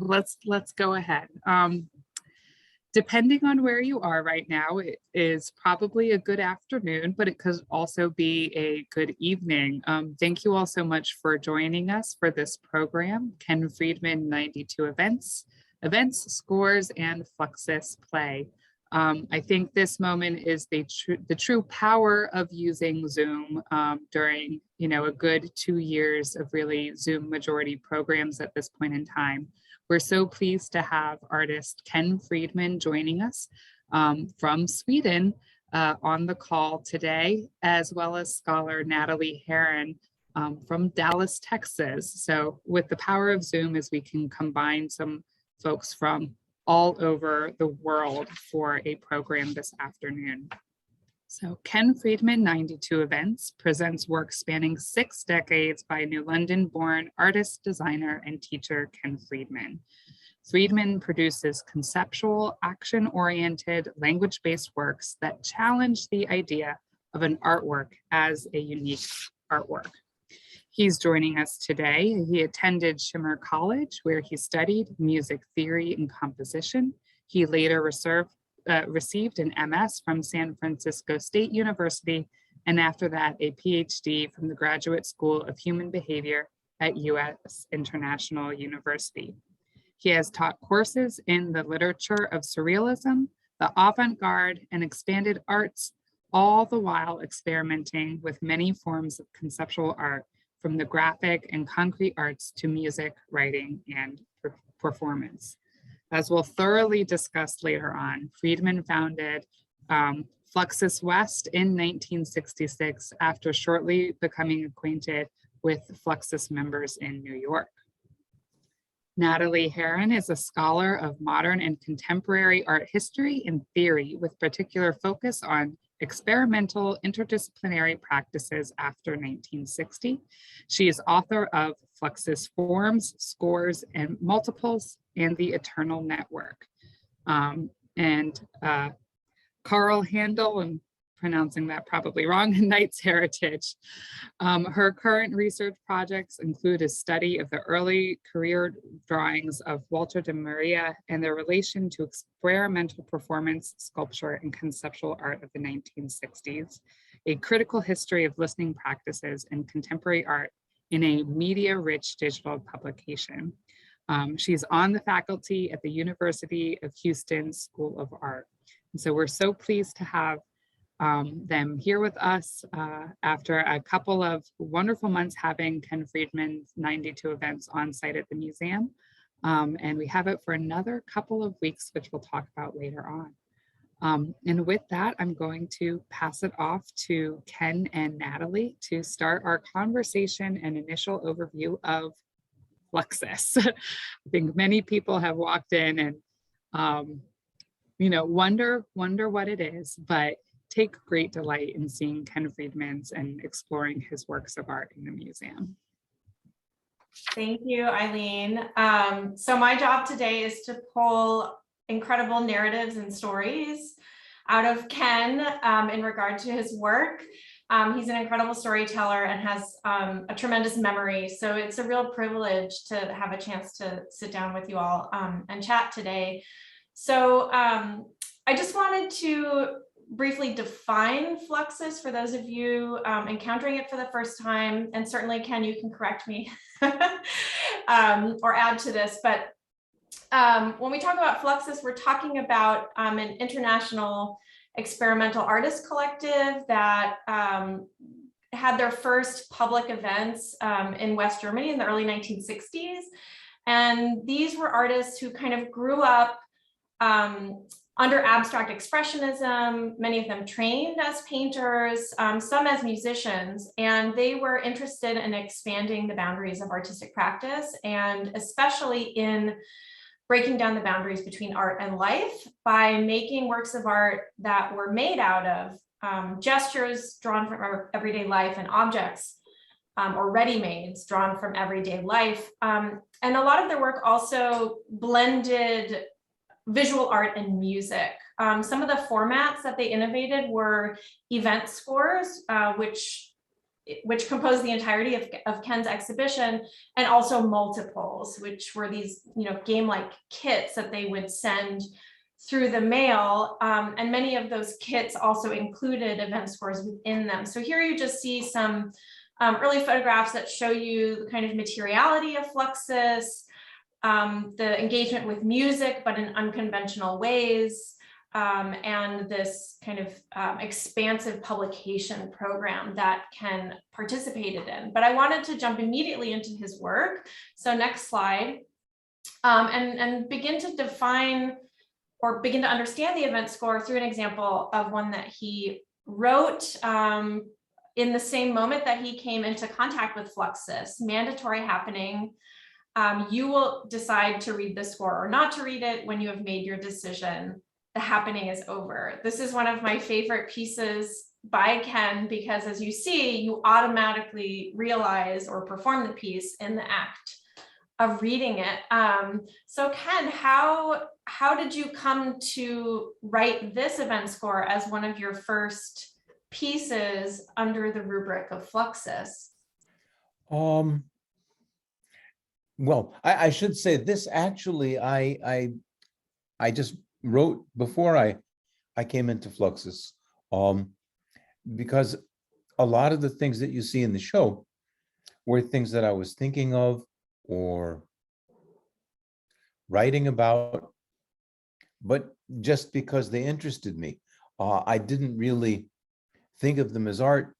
Let's go ahead. Depending on where you are right now, it is probably a good afternoon, but it could also be a good evening. Thank you all so much for joining us for this program, Ken Friedman 92 Events, Scores, and Fluxus Play. I think this moment is the true power of using Zoom during, a good 2 years of really Zoom majority programs at this point in time. We're so pleased to have artist Ken Friedman joining us from Sweden on the call today, as well as scholar Natilee Harren from Dallas, Texas. So with the power of Zoom, as we can combine some folks from all over the world for a program this afternoon. So Ken Friedman 92 Events presents work spanning 6 decades by New London-born artist, designer, and teacher Ken Friedman. Friedman produces conceptual, action-oriented, language-based works that challenge the idea of an artwork as a unique artwork. He's joining us today. He attended Shimmer College, where he studied music theory and composition. He later received an MS from San Francisco State University, and after that, a PhD from the Graduate School of Human Behavior at U.S. International University. He has taught courses in the literature of surrealism, the avant-garde, and expanded arts, all the while experimenting with many forms of conceptual art, from the graphic and concrete arts to music, writing, and performance. As we'll thoroughly discuss later on, Friedman founded Fluxus West in 1966 after shortly becoming acquainted with Fluxus members in New York. Natilee Harren is a scholar of modern and contemporary art history and theory, with particular focus on experimental interdisciplinary practices after 1960. She is author of Fluxus Forms, Scores, and Multiples, and The Eternal Network. Carl Handel, I'm pronouncing that probably wrong, Knight's Heritage. Her current research projects include a study of the early career drawings of Walter de Maria and their relation to experimental performance, sculpture, and conceptual art of the 1960s, a critical history of listening practices and contemporary art in a media-rich digital publication. She's on the faculty at the University of Houston School of Art. And so we're so pleased to have them here with us after a couple of wonderful months having Ken Friedman's 92 events on site at the museum. And we have it for another couple of weeks, which we'll talk about later on. And with that, I'm going to pass it off to Ken and Natilee to start our conversation and initial overview of Fluxus. I think many people have walked in and, wonder what it is, but take great delight in seeing Ken Friedman's and exploring his works of art in the museum. Thank you, Eileen. So my job today is to pull incredible narratives and stories out of Ken in regard to his work. He's an incredible storyteller and has a tremendous memory. So it's a real privilege to have a chance to sit down with you all and chat today. So I just wanted to briefly define Fluxus for those of you encountering it for the first time, and certainly Ken, you can correct me or add to this, but when we talk about Fluxus, we're talking about an international experimental artist collective that had their first public events in West Germany in the early 1960s. And these were artists who kind of grew up under abstract expressionism, many of them trained as painters, some as musicians, and they were interested in expanding the boundaries of artistic practice, and especially in breaking down the boundaries between art and life by making works of art that were made out of gestures drawn from our everyday life and objects or ready-mades drawn from everyday life. And a lot of their work also blended visual art and music. Some of the formats that they innovated were event scores, which which composed the entirety of Ken's exhibition, and also multiples, which were these, game-like kits that they would send through the mail. And many of those kits also included event scores within them. So here you just see some early photographs that show you the kind of materiality of Fluxus, the engagement with music, but in unconventional ways, and this kind of expansive publication program that Ken participated in. But I wanted to jump immediately into his work. So next slide, and begin to define or begin to understand the event score through an example of one that he wrote in the same moment that he came into contact with Fluxus. Mandatory happening. You will decide to read the score or not to read it when you have made your decision. The happening is over. This is one of my favorite pieces by Ken, because as you see, you automatically realize or perform the piece in the act of reading it. So Ken, how did you come to write this event score as one of your first pieces under the rubric of Fluxus? Well, I should say this actually, I just wrote before I came into Fluxus, because a lot of the things that you see in the show were things that I was thinking of or writing about, but just because they interested me. I didn't really think of them as art.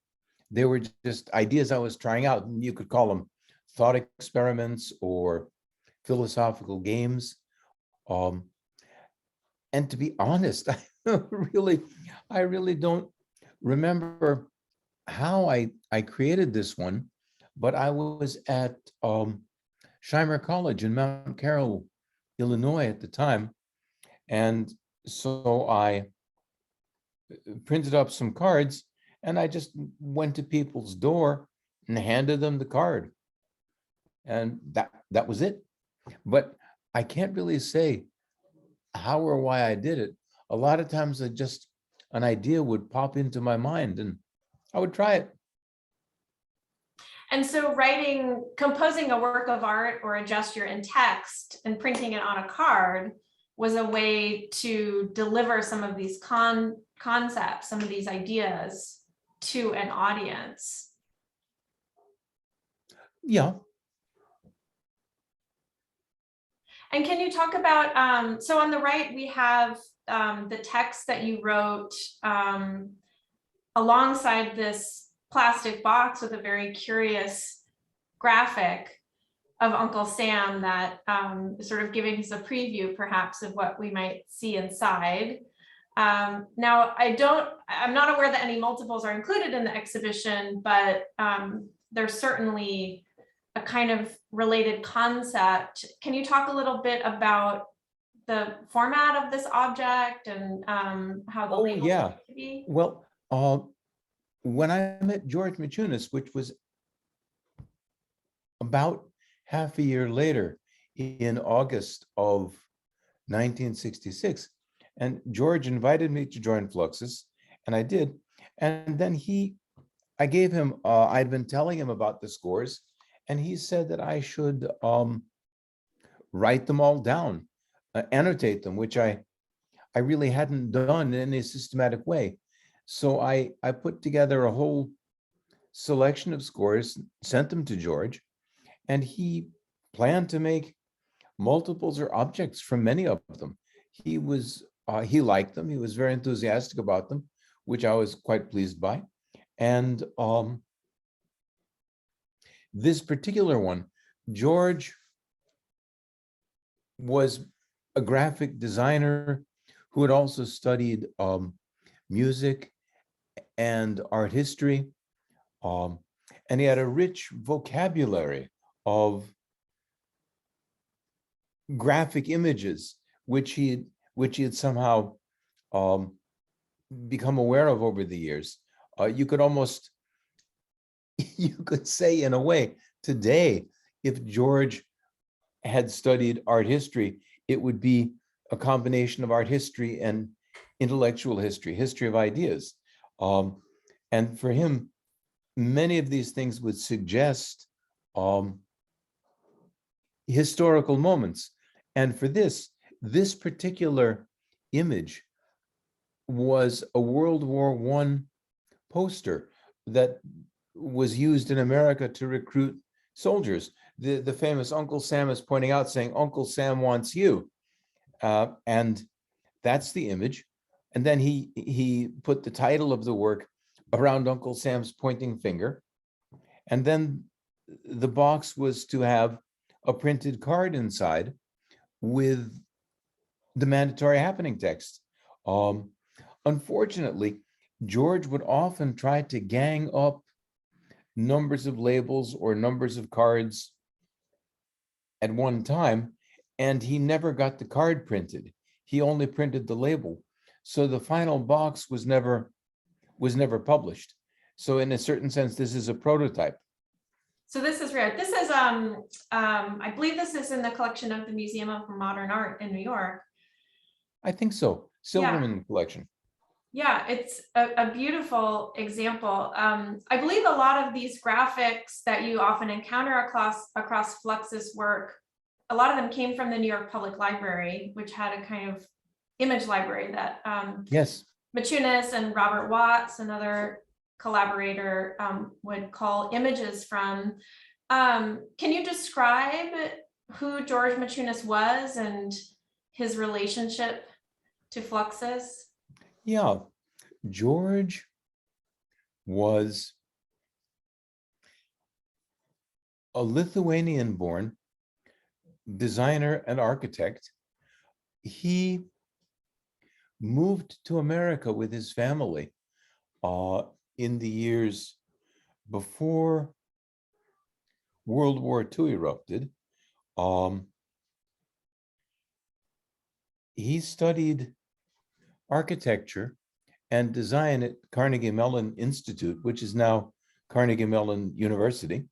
They were just ideas I was trying out. You could call them thought experiments or philosophical games. And to be honest, I really don't remember how I created this one, but I was at Shimer College in Mount Carroll, Illinois at the time. And so I printed up some cards and I just went to people's door and handed them the card. And that was it. But I can't really say how or why I did it. A lot of times an idea would pop into my mind and I would try it. And so composing a work of art or a gesture in text and printing it on a card was a way to deliver some of these concepts, some of these ideas to an audience. Yeah. And can you talk about, so on the right, we have the text that you wrote alongside this plastic box with a very curious graphic of Uncle Sam that is sort of giving us a preview perhaps of what we might see inside. Now, I'm not aware that any multiples are included in the exhibition, but there's certainly a kind of related concept. Can you talk a little bit about the format of this object and how the label yeah. could be? Well, when I met George Machinist, which was about half a year later in August of 1966, and George invited me to join Fluxus, and I did. And then I gave him, I'd been telling him about the scores, and he said that I should write them all down, annotate them, which I really hadn't done in a systematic way. So I put together a whole selection of scores, sent them to George, and he planned to make multiples or objects from many of them. He liked them. He was very enthusiastic about them, which I was quite pleased by. And this particular one, George was a graphic designer who had also studied music and art history. And he had a rich vocabulary of graphic images, which he had somehow become aware of over the years. You could say in a way today, if George had studied art history, it would be a combination of art history and intellectual history of ideas. And for him, many of these things would suggest historical moments. And for this particular image was a World War I poster that was used in America to recruit soldiers. The famous Uncle Sam is pointing out, saying, "Uncle Sam wants you." And that's the image. And then he put the title of the work around Uncle Sam's pointing finger. And then the box was to have a printed card inside with the mandatory happening text. Unfortunately, George would often try to gang up numbers of labels or numbers of cards at one time, and he never got the card printed. He only printed the label. So the final box was never published. So in a certain sense, this is a prototype. So this is rare. This is, I believe this is in the collection of the Museum of Modern Art in New York. I think so. Silverman collection. Yeah, it's a beautiful example. I believe a lot of these graphics that you often encounter across Fluxus work, a lot of them came from the New York Public Library, which had a kind of image library that Yes. Machinist and Robert Watts, another collaborator, would call images from. Can you describe who George Machinist was and his relationship to Fluxus? Yeah, George was a Lithuanian-born designer and architect. He moved to America with his family in the years before World War II erupted. He studied architecture and design at Carnegie Mellon Institute, which is now Carnegie Mellon University.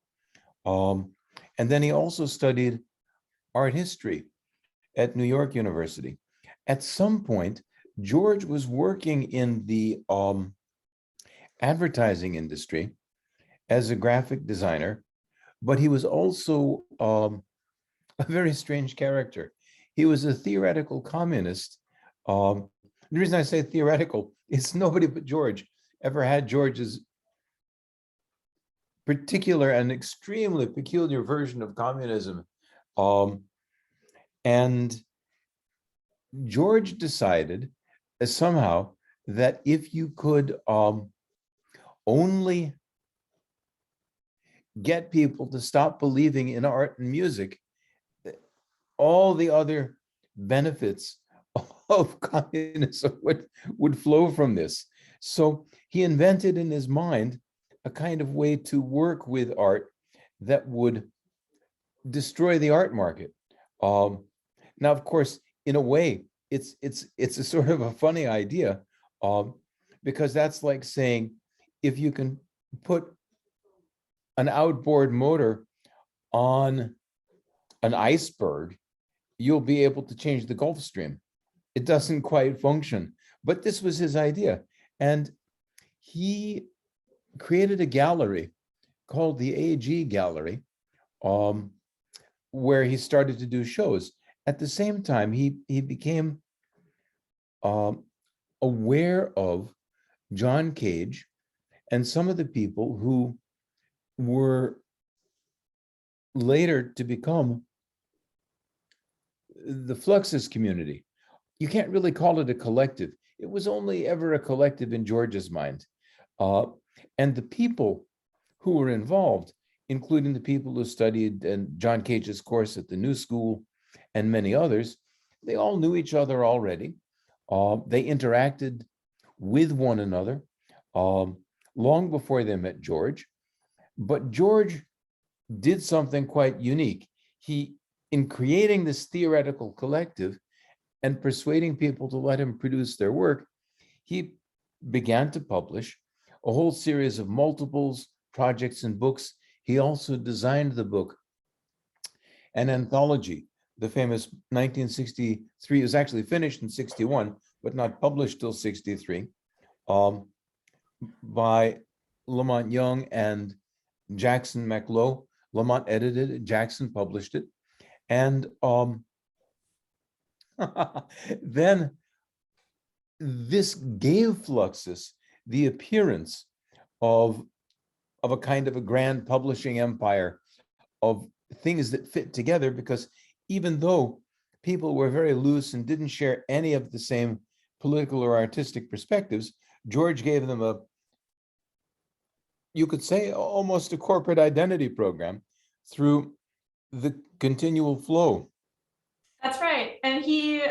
And then he also studied art history at New York University. At some point, George was working in the advertising industry as a graphic designer, but he was also a very strange character. He was a theoretical communist. The reason I say theoretical is nobody but George ever had George's particular and extremely peculiar version of communism. And George decided somehow that if you could only get people to stop believing in art and music, all the other benefits of communism would flow from this. So he invented in his mind a kind of way to work with art that would destroy the art market. Now, of course, in a way, it's a sort of a funny idea, because that's like saying, if you can put an outboard motor on an iceberg, you'll be able to change the Gulf Stream. It doesn't quite function, but this was his idea. And he created a gallery called the AG Gallery, where he started to do shows. At the same time, he became aware of John Cage and some of the people who were later to become the Fluxus community. You can't really call it a collective. It was only ever a collective in George's mind. And the people who were involved, including the people who studied John Cage's course at the New School and many others, they all knew each other already. They interacted with one another long before they met George. But George did something quite unique. He, in creating this theoretical collective and persuading people to let him produce their work, he began to publish a whole series of multiples, projects, and books. He also designed the book, an anthology, the famous 1963, it was actually finished in 61, but not published till 63, by Lamont Young and Jackson McLough. Lamont edited it, Jackson published it. And then this gave Fluxus the appearance of a kind of a grand publishing empire of things that fit together, because even though people were very loose and didn't share any of the same political or artistic perspectives, George gave them a, you could say, almost a corporate identity program through the continual flow. That's right. And he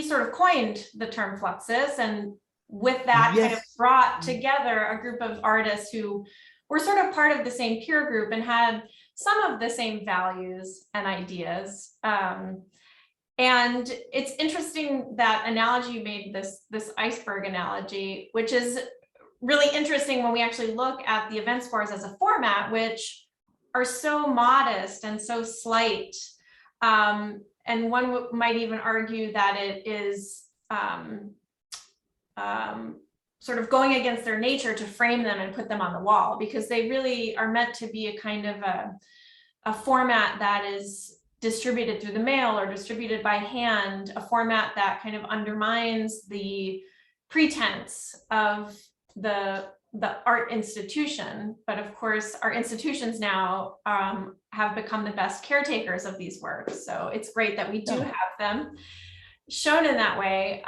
sort of coined the term Fluxus, and with that kind of brought together a group of artists who were sort of part of the same peer group and had some of the same values and ideas. And it's interesting that analogy you made, this iceberg analogy, which is really interesting when we actually look at the event scores as a format, which are so modest and so slight. And one might even argue that it is sort of going against their nature to frame them and put them on the wall, because they really are meant to be a kind of a format that is distributed through the mail or distributed by hand, a format that kind of undermines the pretense of the art institution. But of course, our institutions now have become the best caretakers of these works. So it's great that we do have them shown in that way.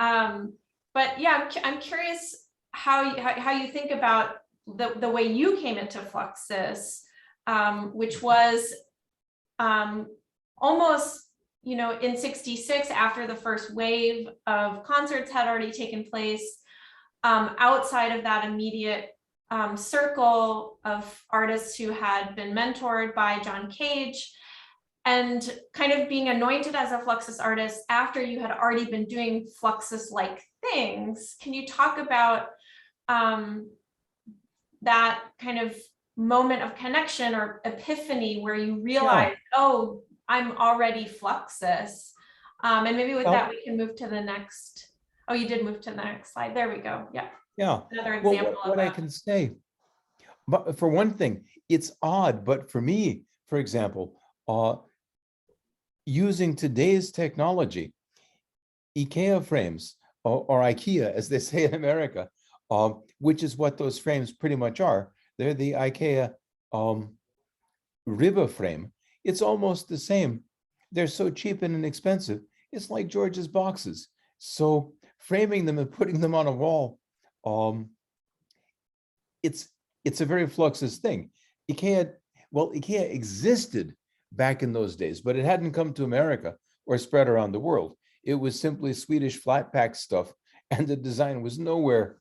But yeah, I'm curious how you think about the way you came into Fluxus, which was almost, in '66, after the first wave of concerts had already taken place, outside of that immediate circle of artists who had been mentored by John Cage, and kind of being anointed as a Fluxus artist after you had already been doing Fluxus-like things. Can you talk about that kind of moment of connection or epiphany where you realize, oh, I'm already Fluxus? And maybe with that, we can move to the next. Oh, you did move to the next slide. There we go. Yeah. Yeah. Another example what I can say, but for one thing, it's odd, but for me, for example, using today's technology, IKEA frames, or IKEA, as they say in America, which is what those frames pretty much are. They're the IKEA Riba frame. It's almost the same. They're so cheap and inexpensive. It's like George's boxes. So framing them and putting them on a wall, it's a very Fluxus thing. IKEA existed back in those days, but it hadn't come to America or spread around the world. It was simply Swedish flat pack stuff, and the design was nowhere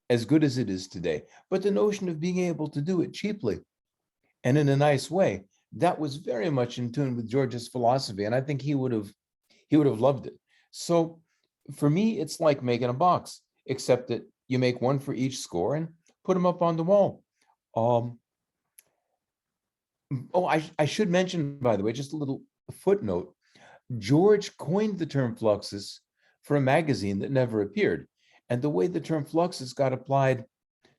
as good as it is today. But the notion of being able to do it cheaply and in a nice way, that was very much in tune with George's philosophy, and I think he would have loved it. So for me, it's like making a box, except that you make one for each score and put them up on the wall. I should mention, by the way, just a little footnote. George coined the term Fluxus for a magazine that never appeared. And the way the term Fluxus got applied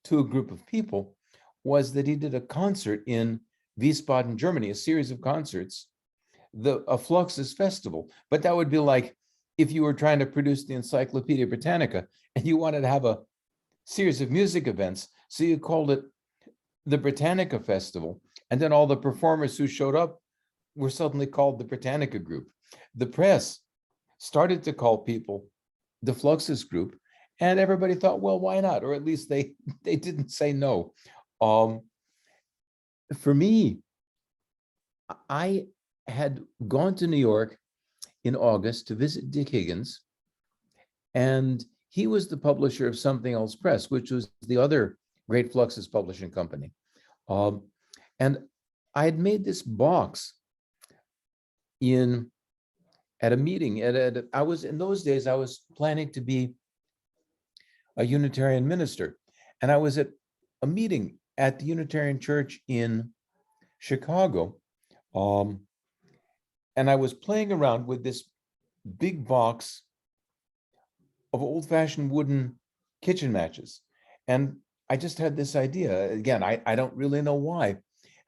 to a group of people was that he did a concert in Wiesbaden, Germany, a series of concerts, a Fluxus festival. But that would be like if you were trying to produce the Encyclopedia Britannica and you wanted to have a series of music events. So you called it the Britannica Festival. And then all the performers who showed up were suddenly called the Britannica Group. The press started to call people the Fluxus Group, and everybody thought, well, why not? Or at least they didn't say no. For me, I had gone to New York in August to visit Dick Higgins, and he was the publisher of Something Else Press, which was the other great Fluxus publishing company. And I had made this box at a meeting. I was, in those days, I was planning to be a Unitarian minister. And I was at a meeting at the Unitarian Church in Chicago. And I was playing around with this big box of old-fashioned wooden kitchen matches. And I just had this idea. Again, I don't really know why.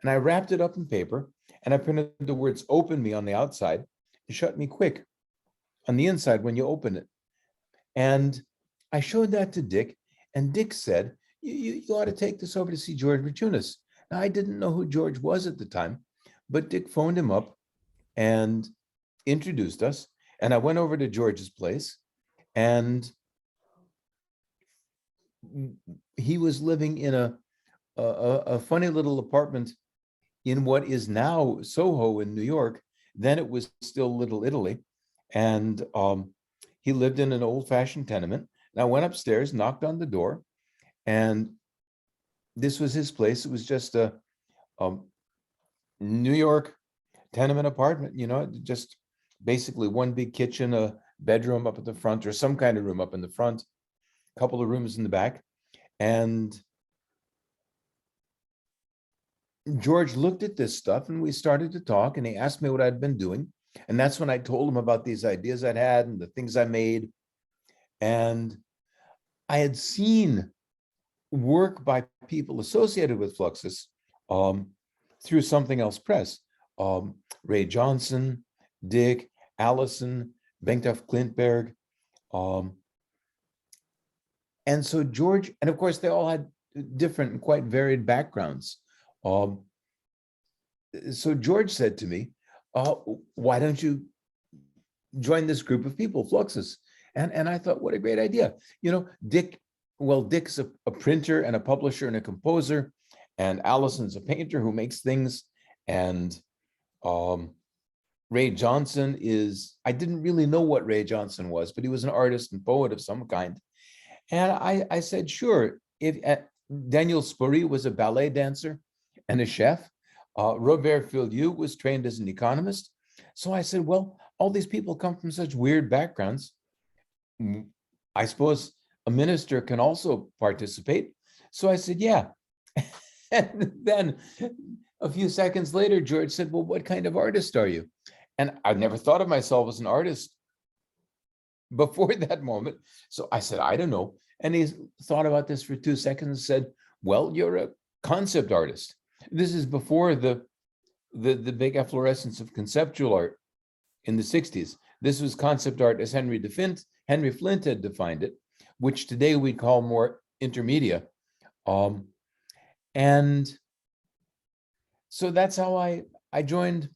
And I wrapped it up in paper and I printed the words "open me" on the outside and "shut me quick" on the inside when you open it. And I showed that to Dick, and Dick said, you ought to take this over to see George Rachunas. Now, I didn't know who George was at the time, but Dick phoned him up and introduced us. And I went over to George's place, and he was living in a funny little apartment in what is now Soho in New York. Then it was still Little Italy. And he lived in an old-fashioned tenement. And I went upstairs, knocked on the door, and this was his place. It was just a New York tenement apartment, just basically one big kitchen, a bedroom up at the front, or some kind of room up in the front, a couple of rooms in the back. And George looked at this stuff and we started to talk, and he asked me what I'd been doing. And that's when I told him about these ideas I'd had and the things I made. And I had seen work by people associated with Fluxus through Something Else Press. Ray Johnson, Dick, Allison, Bengt Klintberg. And so George, and of course they all had different and quite varied backgrounds. So George said to me, why don't you join this group of people, Fluxus? And I thought, what a great idea. Dick's a printer and a publisher and a composer, and Allison's a painter who makes things. And Ray Johnson I didn't really know what Ray Johnson was, but he was an artist and poet of some kind. And I said, sure. If Daniel Spory was a ballet dancer and a chef. Robert Filiu was trained as an economist. So I said, well, all these people come from such weird backgrounds. I suppose a minister can also participate. So I said, yeah. And then a few seconds later, George said, well, what kind of artist are you? And I never thought of myself as an artist before that moment. So I said, I don't know. And he thought about this for 2 seconds and said, well, you're a concept artist. This is before the big efflorescence of conceptual art in the 60s. This was concept art as Henry Flint had defined it, which today we call more intermedia. And so that's how I joined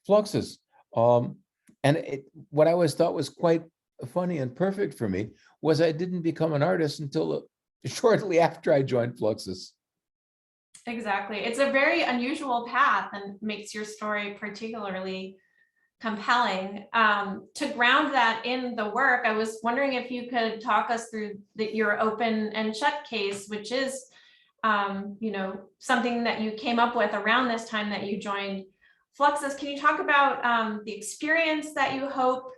Fluxus. What I always thought was quite funny and perfect for me was I didn't become an artist until shortly after I joined Fluxus. Exactly. It's a very unusual path and makes your story particularly compelling. To ground that in the work, I was wondering if you could talk us through your open and shut case, which is something that you came up with around this time that you joined Fluxus. Can you talk about the experience that you hope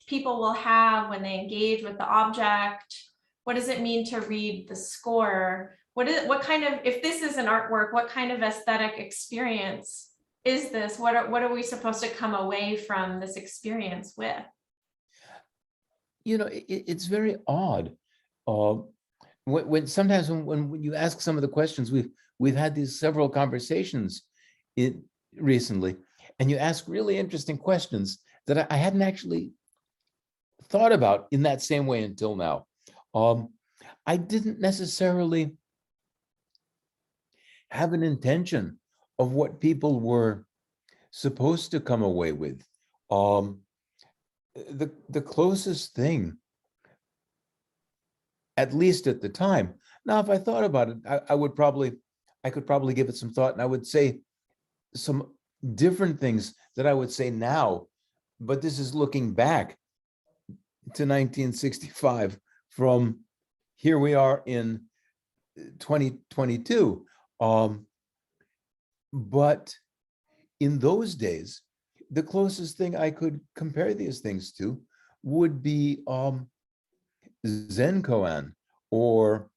people will have when they engage with the object? What does it mean to read the score? What kind of, if this is an artwork, what kind of aesthetic experience is this? What are we supposed to come away from this experience with? It's very odd. When sometimes when you ask some of the questions, we've had these several conversations recently, and you ask really interesting questions that I hadn't actually thought about in that same way until now. I didn't necessarily have an intention of what people were supposed to come away with. The closest thing, at least at the time. Now, if I thought about it, I could probably give it some thought, and I would say some different things that I would say now, but this is looking back to 1965 from here we are in 2022. But in those days, the closest thing I could compare these things to would be Zen koan, or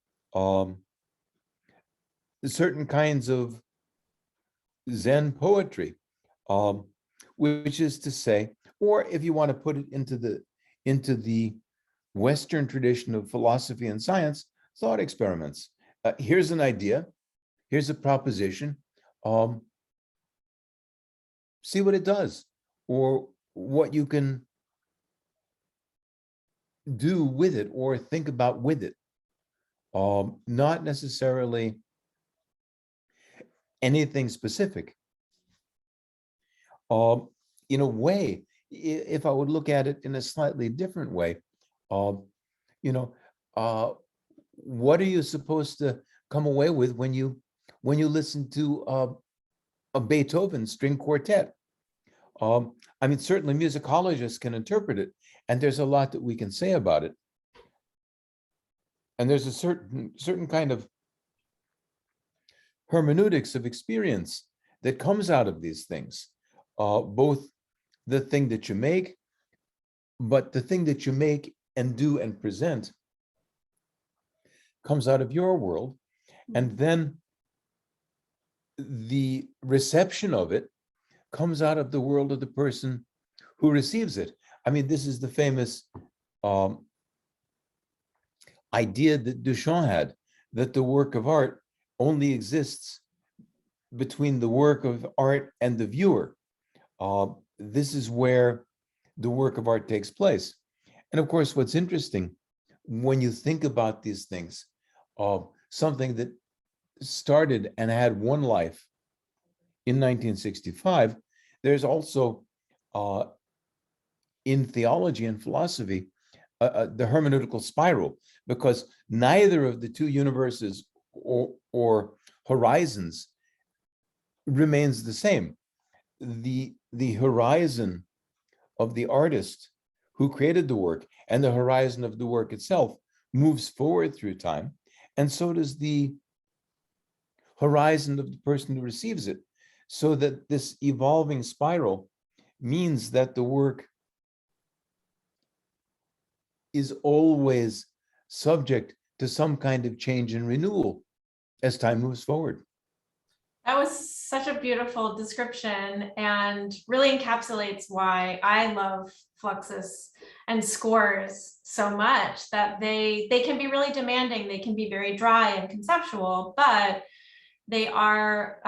certain kinds of Zen poetry, which is to say, or if you want to put it into the Western tradition of philosophy and science, thought experiments. here's an idea, here's a proposition, see what it does, or what you can do with it or think about with it. Not necessarily anything specific. In a way, if I would look at it in a slightly different way, you know, what are you supposed to come away with when you listen to a Beethoven string quartet? I mean, certainly musicologists can interpret it, and there's a lot that we can say about it. And there's a certain kind of hermeneutics of experience that comes out of these things, both the thing that you make, but the thing that you make and do and present comes out of your world. And then the reception of it comes out of the world of the person who receives it. I mean, this is the famous idea that Duchamp had, that the work of art only exists between the work of art and the viewer. This is where the work of art takes place. And of course, what's interesting when you think about these things, something that started and had one life in 1965, there's also in theology and philosophy, the hermeneutical spiral, because neither of the two universes or horizons remains the same. The horizon of the artist who created the work and the horizon of the work itself moves forward through time, and so does the horizon of the person who receives it, so that this evolving spiral means that the work is always subject to some kind of change and renewal as time moves forward. That was such a beautiful description and really encapsulates why I love Fluxus and Scores so much, that they can be really demanding. They can be very dry and conceptual, but they are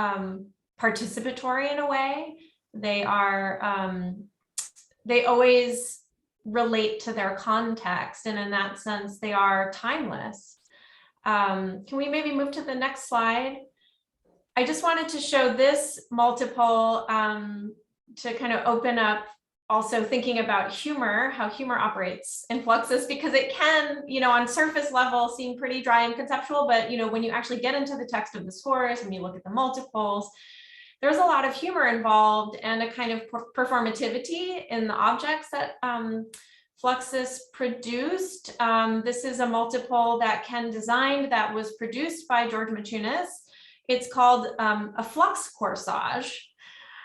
participatory in a way. They are, they always relate to their context. And in that sense, they are timeless. Can we maybe move to the next slide? I just wanted to show this multiple to kind of open up also thinking about humor, how humor operates in Fluxus, because it can, on surface level seem pretty dry and conceptual, but when you actually get into the text of the scores, when you look at the multiples, there's a lot of humor involved and a kind of performativity in the objects that Fluxus produced. This is a multiple that Ken designed that was produced by George Machinist. It's called a Flux corsage.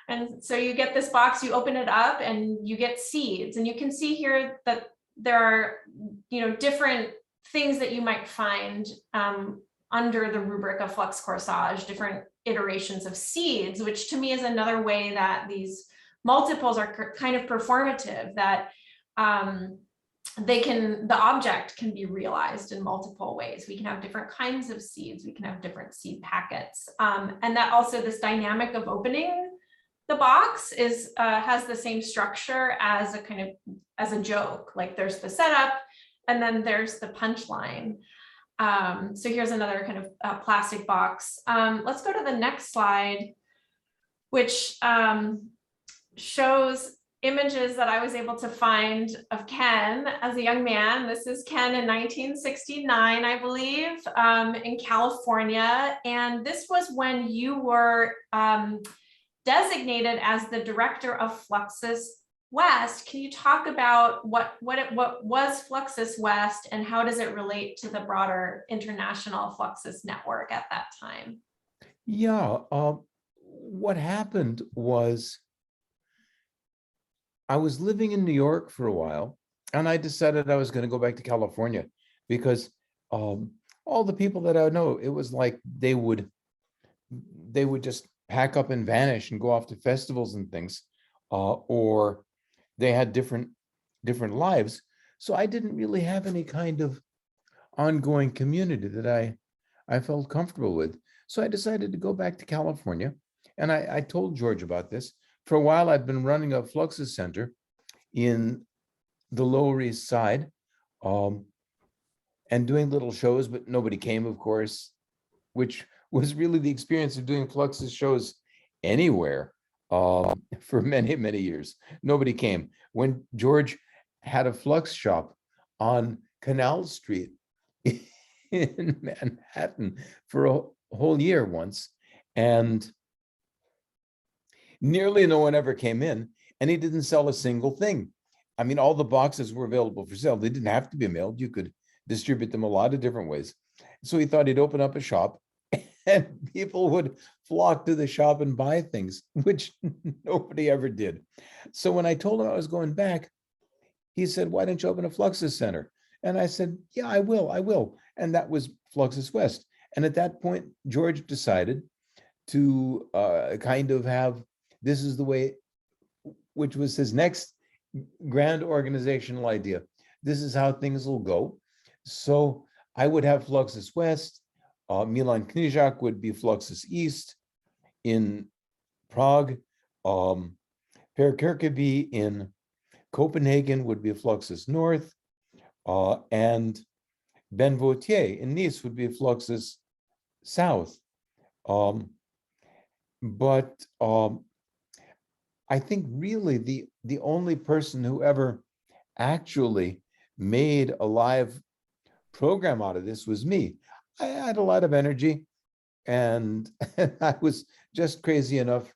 And so you get this box, you open it up and you get seeds. And you can see here that there are, different things that you might find under the rubric of Flux corsage, different iterations of seeds, which to me is another way that these multiples are kind of performative, that the object can be realized in multiple ways. We can have different kinds of seeds. We can have different seed packets. And that also this dynamic of opening the box has the same structure as a joke. Like there's the setup and then there's the punchline. So here's another kind of plastic box. Let's go to the next slide, which shows images that I was able to find of Ken as a young man. This is Ken in 1969, I believe, in California. And this was when you were designated as the director of Fluxus West. Can you talk about what was Fluxus West and how does it relate to the broader international Fluxus network at that time? Yeah, what happened was I was living in New York for a while, and I decided I was going to go back to California because all the people that I know, it was like they would just pack up and vanish and go off to festivals and things, or they had different lives. So I didn't really have any kind of ongoing community that I felt comfortable with. So I decided to go back to California. And I told George about this. For a while, I've been running a Fluxus Center in the Lower East Side, and doing little shows, but nobody came, of course, which was really the experience of doing Fluxus shows anywhere for many, many years. Nobody came. When George had a Flux shop on Canal Street in Manhattan for a whole year once, and nearly no one ever came in, and he didn't sell a single thing. I mean, all the boxes were available for sale. They didn't have to be mailed. You could distribute them a lot of different ways. So he thought he'd open up a shop and people would flock to the shop and buy things, which nobody ever did. So when I told him I was going back, he said, "Why don't you open a Fluxus Center?" And I said, "Yeah, I will. And that was Fluxus West. And at that point, George decided to kind of have, this is the way, which was his next grand organizational idea. This is how things will go. So I would have Fluxus West, Milan Knyzak would be Fluxus East in Prague, Per Kirkeby in Copenhagen would be Fluxus North, and Ben Vautier in Nice would be Fluxus South. But I think really the only person who ever actually made a live program out of this was me. I had a lot of energy and I was just crazy enough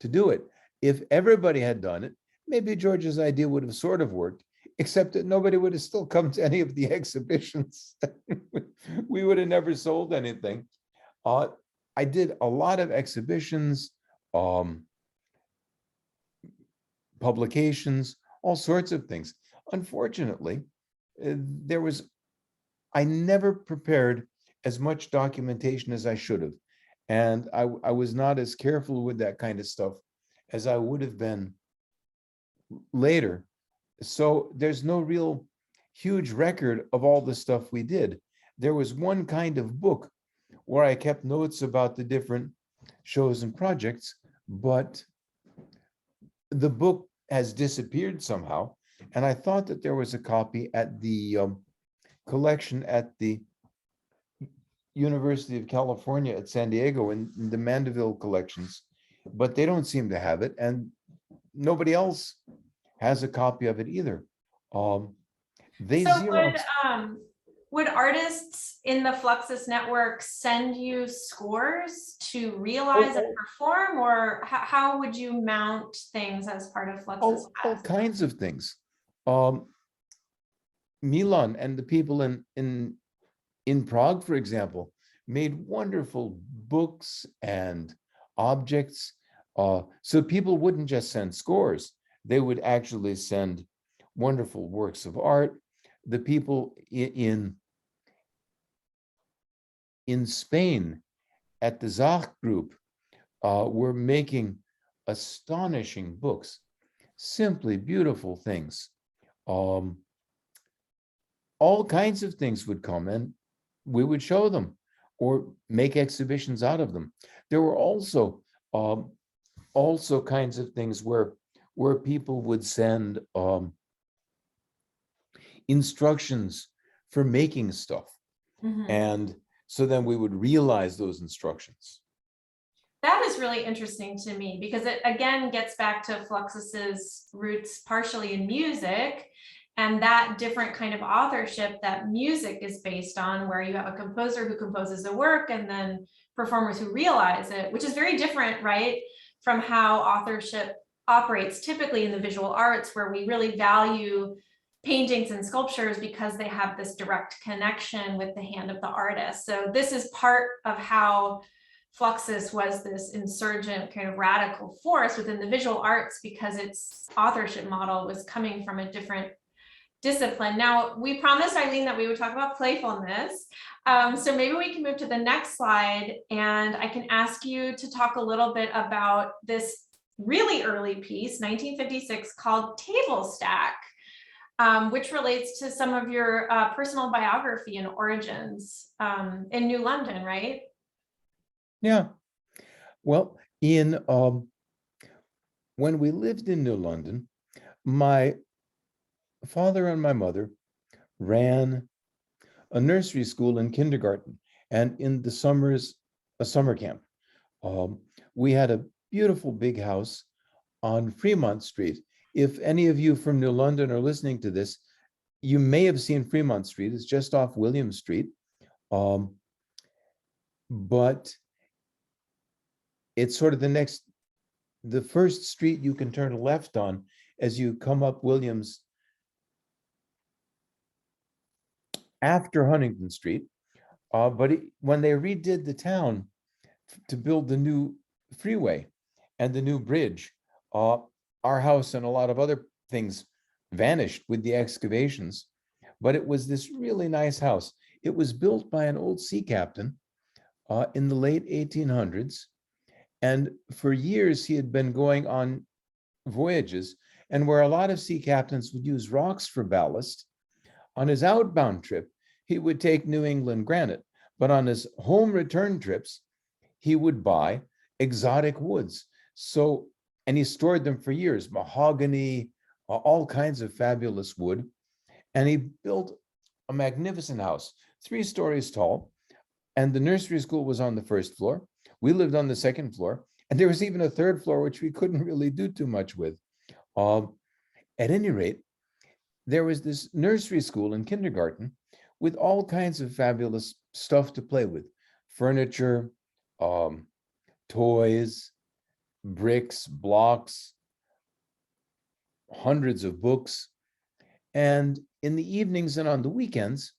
to do it. If everybody had done it, maybe George's idea would have sort of worked, except that nobody would have still come to any of the exhibitions. We would have never sold anything. I did a lot of exhibitions, publications, all sorts of things. Unfortunately, I never prepared as much documentation as I should have. And I was not as careful with that kind of stuff as I would have been later. So there's no real huge record of all the stuff we did. There was one kind of book where I kept notes about the different shows and projects, but the book has disappeared somehow. And I thought that there was a copy at the collection at the University of California at San Diego in the Mandeville collections, but they don't seem to have it. And nobody else has a copy of it either. They So Xerox. would artists in the Fluxus network send you scores to realize and perform, or how would you mount things as part of Fluxus? All kinds of things. Milan and the people in Prague, for example, made wonderful books and objects. So people wouldn't just send scores, they would actually send wonderful works of art. The people in Spain at the Zach group were making astonishing books, simply beautiful things. All kinds of things would come and we would show them or make exhibitions out of them. There were also kinds of things where people would send instructions for making stuff. Mm-hmm. And so then we would realize those instructions. That is really interesting to me because it again gets back to Fluxus's roots partially in music and that different kind of authorship that music is based on, where you have a composer who composes a work and then performers who realize it, which is very different, right, from how authorship operates typically in the visual arts, where we really value paintings and sculptures because they have this direct connection with the hand of the artist. So this is part of how Fluxus was this insurgent kind of radical force within the visual arts, because its authorship model was coming from a different discipline. Now, we promised Eileen that we would talk about playfulness. So maybe we can move to the next slide and I can ask you to talk a little bit about this really early piece, 1956, called Table Stack. which relates to some of your personal biography and origins in New London, right? Yeah. Well, when we lived in New London, my father and my mother ran a nursery school and kindergarten, and in the summers, a summer camp. We had a beautiful big house on Fremont Street. If any of you from New London are listening to this, you may have seen Fremont Street. It's just off William Street. But it's sort of the first street you can turn left on as you come up Williams after Huntington Street. When they redid the town to build the new freeway and the new bridge, our house and a lot of other things vanished with the excavations. But it was this really nice house. It was built by an old sea captain in the late 1800s. And for years, he had been going on voyages, and where a lot of sea captains would use rocks for ballast, on his outbound trip, he would take New England granite. But on his home return trips, he would buy exotic woods. And he stored them for years, mahogany, all kinds of fabulous wood. And he built a magnificent house, 3 stories tall. And the nursery school was on the first floor. We lived on the second floor. And there was even a third floor, which we couldn't really do too much with. At any rate, there was this nursery school and kindergarten with all kinds of fabulous stuff to play with: furniture, toys, bricks, blocks, hundreds of books. And in the evenings and on the weekends,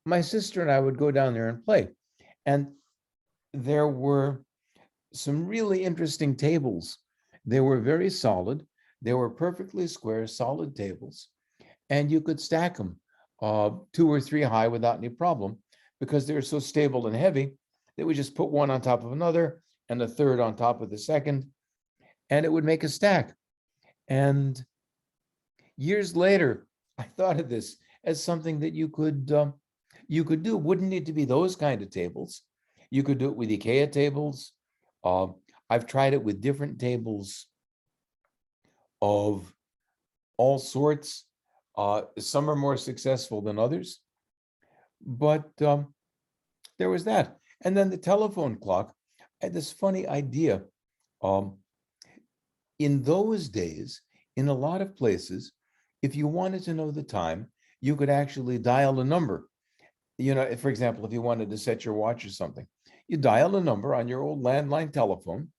my sister and I would go down there and play. And there were some really interesting tables. They were very solid. They were perfectly square, solid tables. And you could stack them 2 or 3 high without any problem, because they were so stable and heavy. They would just put one on top of another and a third on top of the second, and it would make a stack. And years later, I thought of this as something that you could do. Wouldn't need to be those kind of tables. You could do it with IKEA tables. I've tried it with different tables of all sorts. Some are more successful than others, but there was that. And then the telephone clock. I had this funny idea. In those days, in a lot of places, if you wanted to know the time, you could actually dial a number. For example, if you wanted to set your watch or something, you dial a number on your old landline telephone,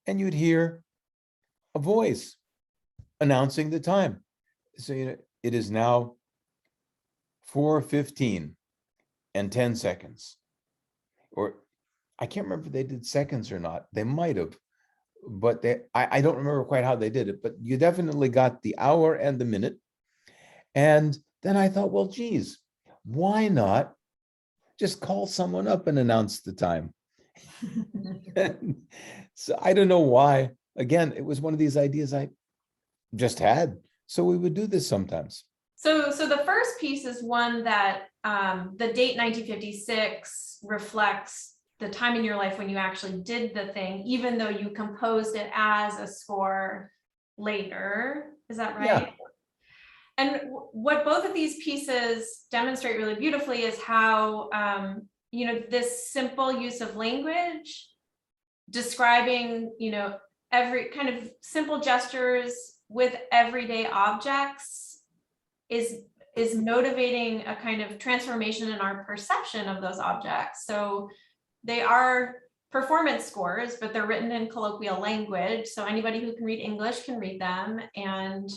and you'd hear a voice announcing the time. So, it is now 4:15 and 10 seconds. Or I can't remember if they did seconds or not. They might have, but I don't remember quite how they did it, but you definitely got the hour and the minute. And then I thought, well, geez, why not just call someone up and announce the time? So I don't know why. Again, it was one of these ideas I just had. So we would do this sometimes. So the first piece is one that the date 1956 reflects the time in your life when you actually did the thing, even though you composed it as a score later. Is that right? Yeah. And what both of these pieces demonstrate really beautifully is how, this simple use of language, describing, every kind of simple gestures with everyday objects is motivating a kind of transformation in our perception of those objects. So they are performance scores, but they're written in colloquial language. So anybody who can read English can read them, and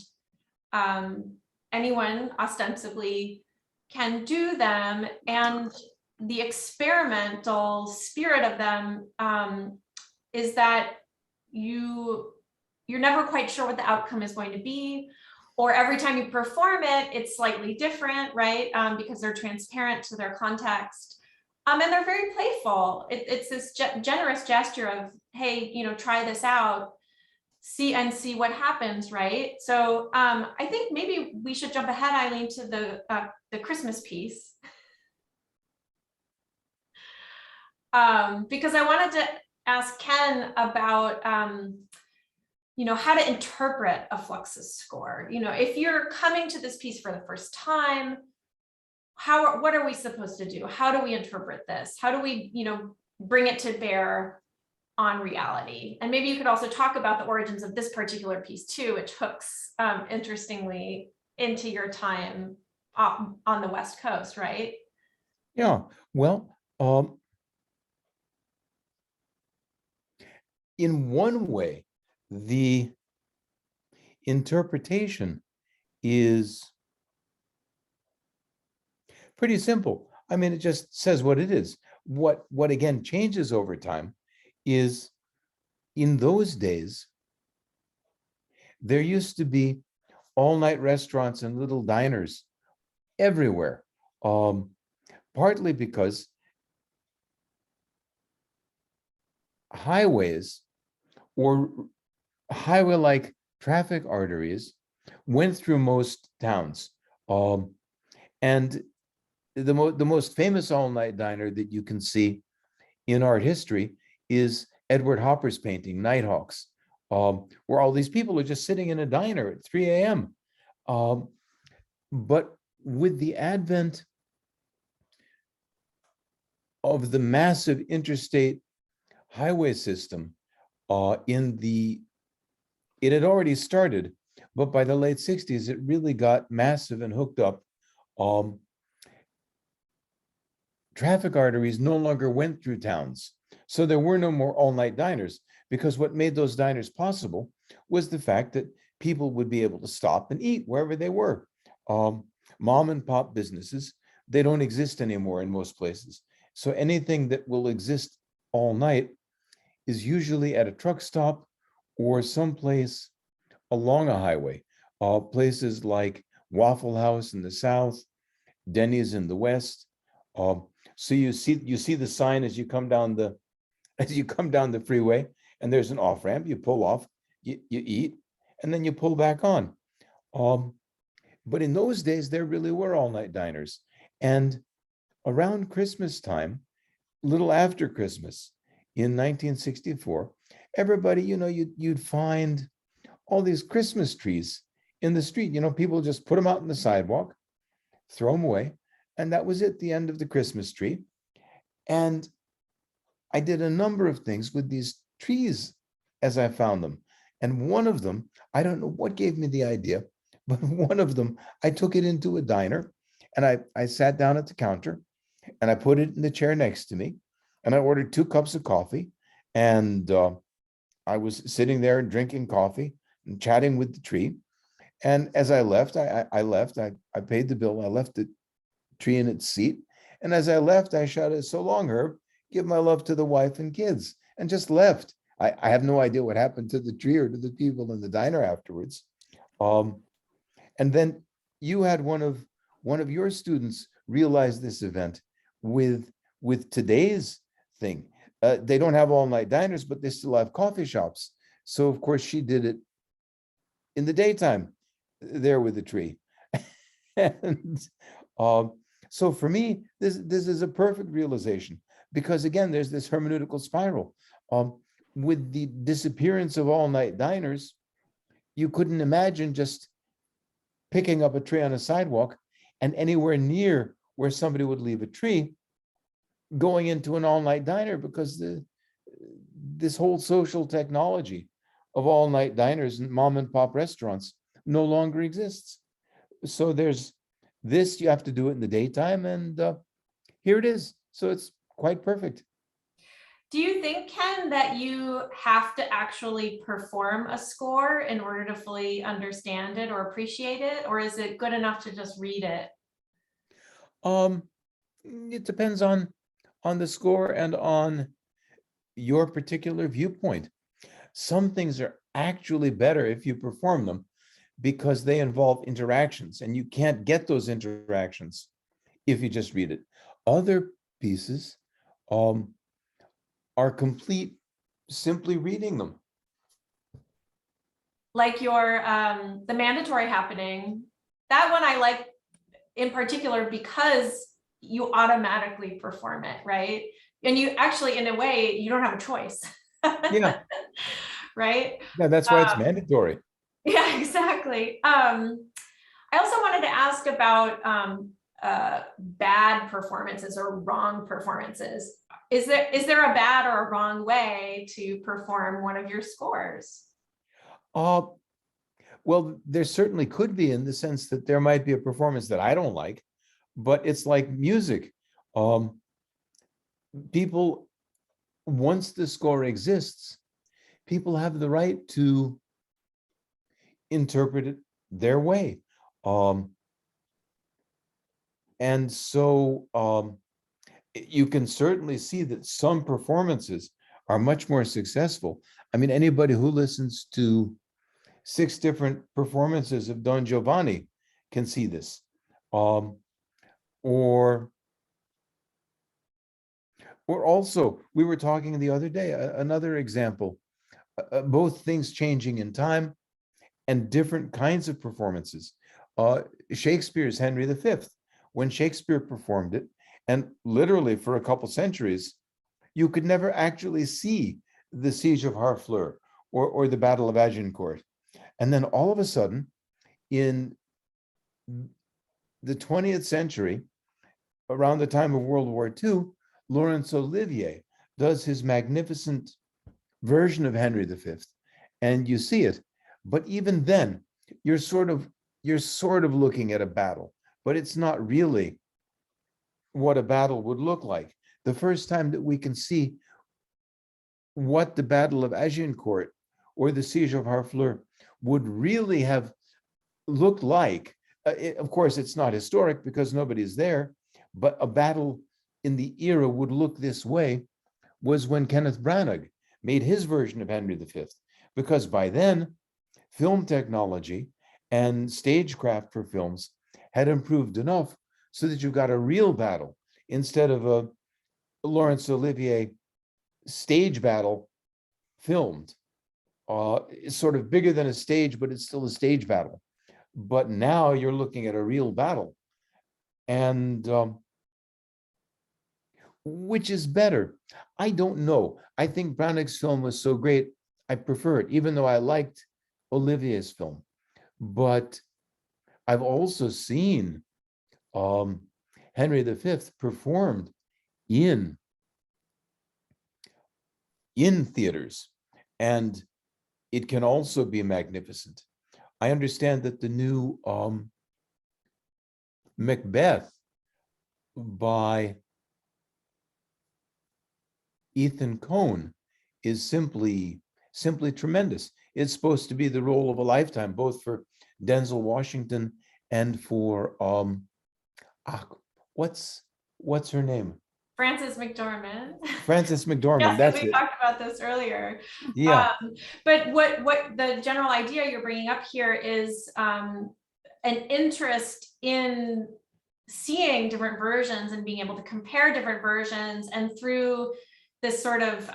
anyone ostensibly can do them. And the experimental spirit of them is that you're never quite sure what the outcome is going to be, or every time you perform it, it's slightly different, right? Because they're transparent to their context. And they're very playful. It's this generous gesture of, hey, try this out. see what happens, right? So I think maybe we should jump ahead, Eileen, to the Christmas piece. Because I wanted to ask Ken about how to interpret a Fluxus score. If you're coming to this piece for the first time, what are we supposed to do? How do we interpret this? How do we, bring it to bear on reality? And maybe you could also talk about the origins of this particular piece too, which hooks interestingly into your time on the West Coast, right? Yeah, well, in one way, the interpretation is pretty simple. I mean, it just says what it is. What again changes over time is, in those days, there used to be all-night restaurants and little diners everywhere, partly because highways or highway-like traffic arteries went through most towns. And the most famous all-night diner that you can see in art history is Edward Hopper's painting, Nighthawks, where all these people are just sitting in a diner at 3 a.m. But with the advent of the massive interstate highway system, it had already started, but by the late 60s, it really got massive and hooked up. Traffic arteries no longer went through towns. So there were no more all-night diners, because what made those diners possible was the fact that people would be able to stop and eat wherever they were. Mom and pop businesses, they don't exist anymore in most places. So anything that will exist all night is usually at a truck stop or someplace along a highway. Places like Waffle House in the south, Denny's in the west. So you see the sign as you come down the freeway, and there's an off ramp. You pull off, you eat, and then you pull back on. But in those days, there really were all-night diners. And around Christmas time, little after Christmas, in 1964, everybody, you'd find all these Christmas trees in the street. People just put them out on the sidewalk, throw them away, and that was it, the end of the Christmas tree. And I did a number of things with these trees as I found them. And one of them, I don't know what gave me the idea, but one of them, I took it into a diner, and I sat down at the counter, and I put it in the chair next to me, and I ordered 2 cups of coffee, and I was sitting there and drinking coffee and chatting with the tree. And as I left, I paid the bill, I left the tree in its seat. And as I left, I shouted, "So long, Herb, give my love to the wife and kids," and just left. I have no idea what happened to the tree or to the people in the diner afterwards. And then you had one of your students realize this event with today's thing. They don't have all-night diners, but they still have coffee shops. So of course she did it in the daytime there with the tree. And so for me, this is a perfect realization, because again, there's this hermeneutical spiral. With the disappearance of all-night diners, you couldn't imagine just picking up a tree on a sidewalk and anywhere near where somebody would leave a tree going into an all-night diner, because this whole social technology of all-night diners and mom and pop restaurants no longer exists. So there's this, you have to do it in the daytime, and here it is. So it's quite perfect. Do you think, Ken, that you have to actually perform a score in order to fully understand it or appreciate it? Or is it good enough to just read it? It depends on the score and on your particular viewpoint. Some things are actually better if you perform them, because they involve interactions, and you can't get those interactions if you just read it. Other pieces are complete simply reading them. like your the mandatory happening, that one I like in particular because you automatically perform it, right? And you actually, in a way, you don't have a choice. Yeah, Right? yeah, that's why it's mandatory. Yeah, exactly. I also wanted to ask about bad performances or wrong performances. Is there a bad or a wrong way to perform one of your scores? Well, there certainly could be, in the sense that there might be a performance that I don't like, but it's like music. People, once the score exists, people have the right to interpret it their way. And so you can certainly see that some performances are much more successful. I mean, anybody who listens to 6 different performances of Don Giovanni can see this. Or also, we were talking the other day, another example, both things changing in time and different kinds of performances. Shakespeare's Henry V, when Shakespeare performed it, and literally for a couple centuries, you could never actually see the Siege of Harfleur or the Battle of Agincourt. And then all of a sudden, in the 20th century, around the time of World War II, Laurence Olivier does his magnificent version of Henry V, and you see it. But even then, you're sort of looking at a battle, but it's not really what a battle would look like. The first time that we can see what the Battle of Agincourt or the Siege of Harfleur would really have looked like, of course, it's not historic because nobody's there, but a battle in the era would look this way, was when Kenneth Branagh made his version of Henry V, because by then, film technology and stagecraft for films had improved enough so that you've got a real battle instead of a Laurence Olivier stage battle filmed. It's sort of bigger than a stage, but it's still a stage battle. But now you're looking at a real battle. And which is better? I don't know. I think Branagh's film was so great, I prefer it, even though I liked Olivier's film. But I've also seen Henry V performed in theaters, and it can also be magnificent. I understand that the new Macbeth by Ethan Coen is simply tremendous. It's supposed to be the role of a lifetime, both for Denzel Washington and for what's her name? Frances McDormand. Frances McDormand. Yes, that's we it. talked about this earlier. Yeah. But what the general idea you're bringing up here is an interest in seeing different versions and being able to compare different versions, and through this sort of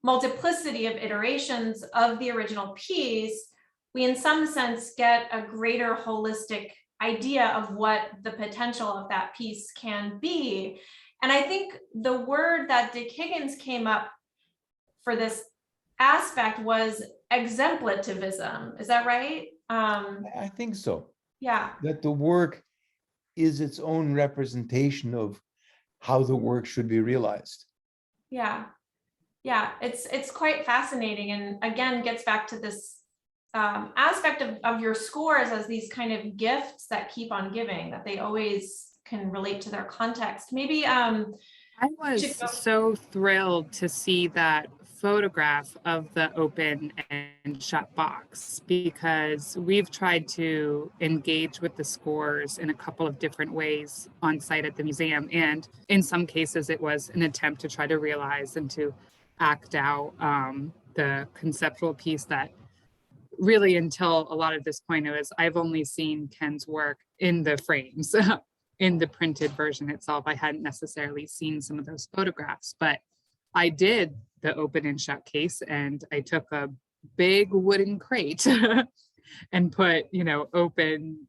multiplicity of iterations of the original piece, we in some sense get a greater holistic idea of what the potential of that piece can be. And I think the word that Dick Higgins came up for this aspect was exemplitivism. Is that right? I think so. Yeah. That the work is its own representation of how the work should be realized. Yeah. Yeah, it's quite fascinating, and again gets back to this aspect of your scores as these kind of gifts that keep on giving, that they always can relate to their context. Maybe I was so thrilled to see that photograph of the open and shut box, because we've tried to engage with the scores in a couple of different ways on site at the museum. And in some cases, it was an attempt to try to realize and to act out the conceptual piece that really, until a lot of this point, I've only seen Ken's work in the frames. In the printed version itself, I hadn't necessarily seen some of those photographs, but I did the open and shut case, and I took a big wooden crate and put, open,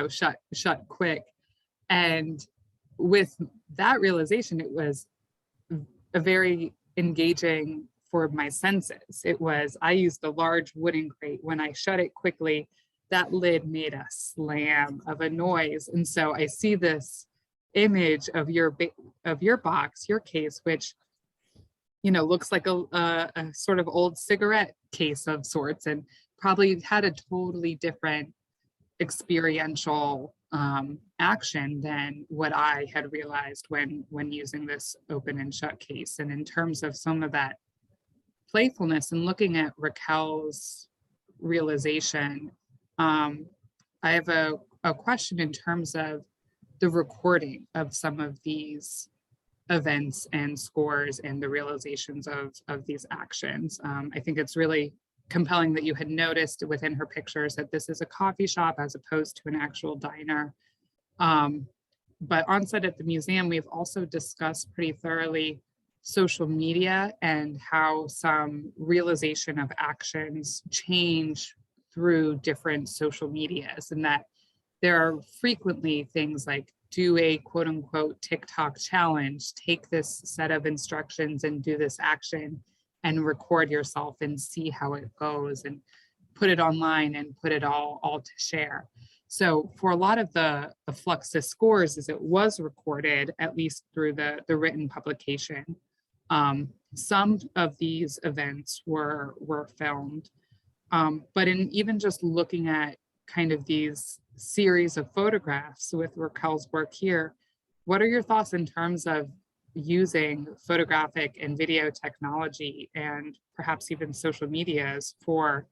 shut quick. And with that realization, it was a very engaging for my senses. I used a large wooden crate. When I shut it quickly, that lid made a slam of a noise. And so I see this image of your box, your case, which looks like a sort of old cigarette case of sorts, and probably had a totally different experiential action than what I had realized when using this open and shut case. And in terms of some of that playfulness and looking at Raquel's realization, I have a question in terms of the recording of some of these events and scores and the realizations of these actions. I think it's really compelling that you had noticed within her pictures that this is a coffee shop as opposed to an actual diner. But on site at the museum, we've also discussed pretty thoroughly social media and how some realization of actions change through different social medias, and that there are frequently things like do a quote unquote TikTok challenge, take this set of instructions and do this action and record yourself and see how it goes and put it online and put it all to share. So for a lot of the Fluxus Scores, as it was recorded, at least through the written publication, some of these events were filmed. But in even just looking at kind of these series of photographs with Raquel's work here, what are your thoughts in terms of using photographic and video technology and perhaps even social medias for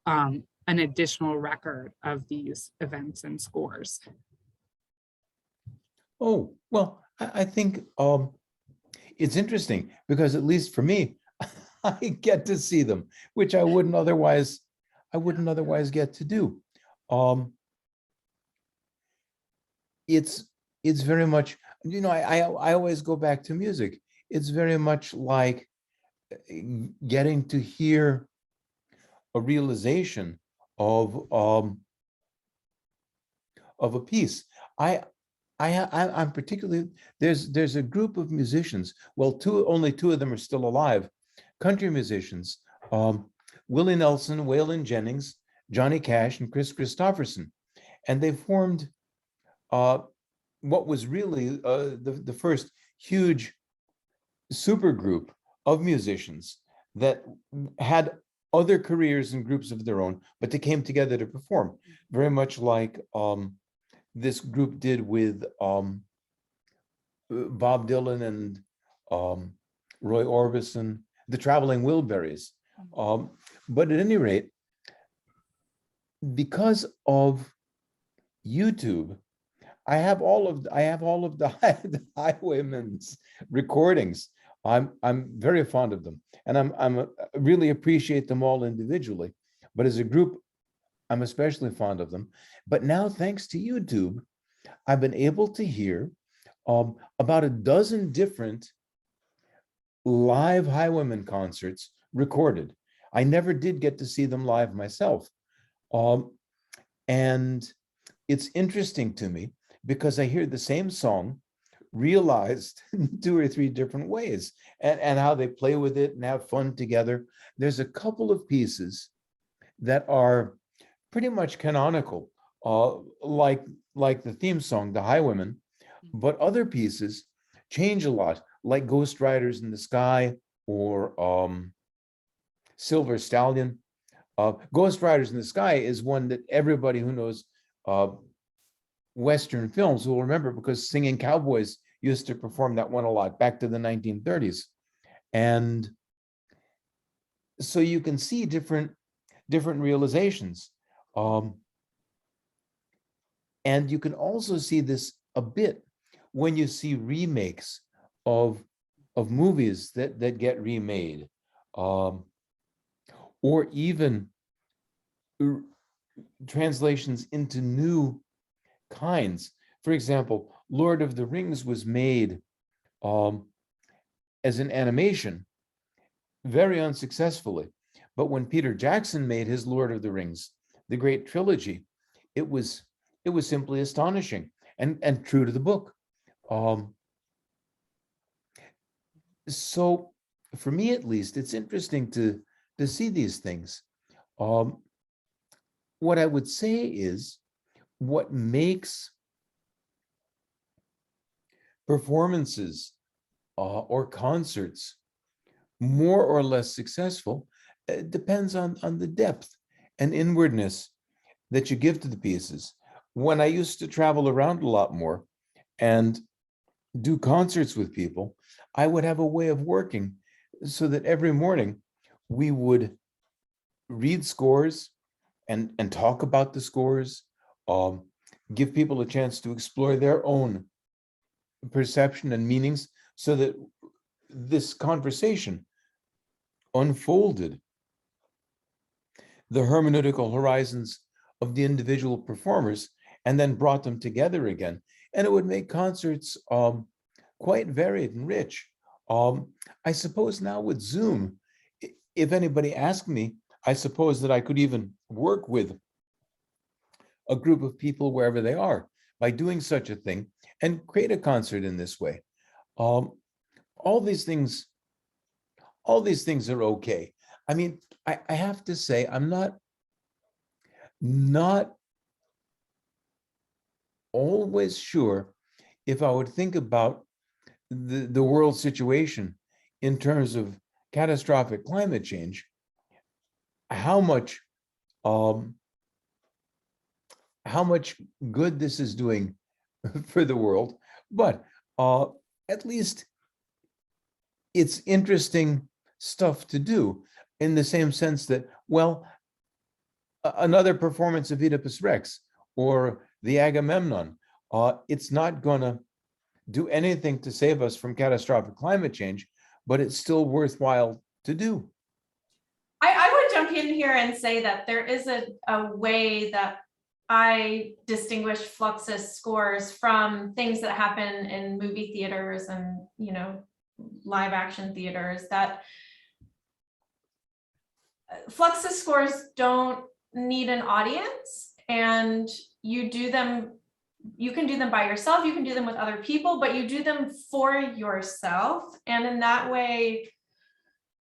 an additional record of these events and scores? Oh, well, I think it's interesting because at least for me, I get to see them, which I wouldn't otherwise get to do. It's very much, I always go back to music. It's very much like getting to hear a realization of a piece. I'm particularly, there's a group of musicians, well, only two of them are still alive, country musicians, Willie Nelson, Waylon Jennings, Johnny Cash, and Chris Christopherson. And they formed what was really the first huge supergroup of musicians that had other careers and groups of their own, but they came together to perform, very much like this group did with Bob Dylan and Roy Orbison, the Traveling Wilburys. But at any rate, because of YouTube, I have all of the Highwaymen's recordings. I'm very fond of them, and I really appreciate them all individually. But as a group, I'm especially fond of them. But now, thanks to YouTube, I've been able to hear about a dozen different live Highwaymen concerts recorded. I never did get to see them live myself. And it's interesting to me because I hear the same song realized in 2 or 3 different ways, and how they play with it and have fun together. There's a couple of pieces that are pretty much canonical, like the theme song, The Highwaymen, but other pieces change a lot, like Ghost Riders in the Sky or Silver Stallion. Ghost Riders in the Sky is one that everybody who knows Western films will remember, because Singing Cowboys used to perform that one a lot back to the 1930s. And so you can see different realizations. And you can also see this a bit when you see remakes of movies that get remade, or even translations into new kinds. For example, Lord of the Rings was made as an animation very unsuccessfully, But when Peter Jackson made his Lord of the Rings, the great trilogy, it was simply astonishing and true to the book. So for me, at least, it's interesting to see these things. What I would say is what makes performances or concerts more or less successful depends on the depth and inwardness that you give to the pieces. When I used to travel around a lot more and do concerts with people, I would have a way of working so that every morning we would read scores and talk about the scores, give people a chance to explore their own perception and meanings, so that this conversation unfolded the hermeneutical horizons of the individual performers and then brought them together again. And it would make concerts quite varied and rich. I suppose now with Zoom, if anybody asked me, I suppose that I could even work with a group of people wherever they are by doing such a thing and create a concert in this way. All these things are okay. I mean, I have to say, I'm not always sure if I would think about the world situation in terms of catastrophic climate change, how much good this is doing for the world, but at least it's interesting stuff to do, in the same sense that, well, another performance of Oedipus Rex or the Agamemnon, it's not going to do anything to save us from catastrophic climate change, but it's still worthwhile to do. I would jump in here and say that there is a way that I distinguish Fluxus Scores from things that happen in movie theaters and, you know, live action theaters, that Fluxus Scores don't need an audience, and you can do them by yourself, you can do them with other people, but you do them for yourself. And in that way,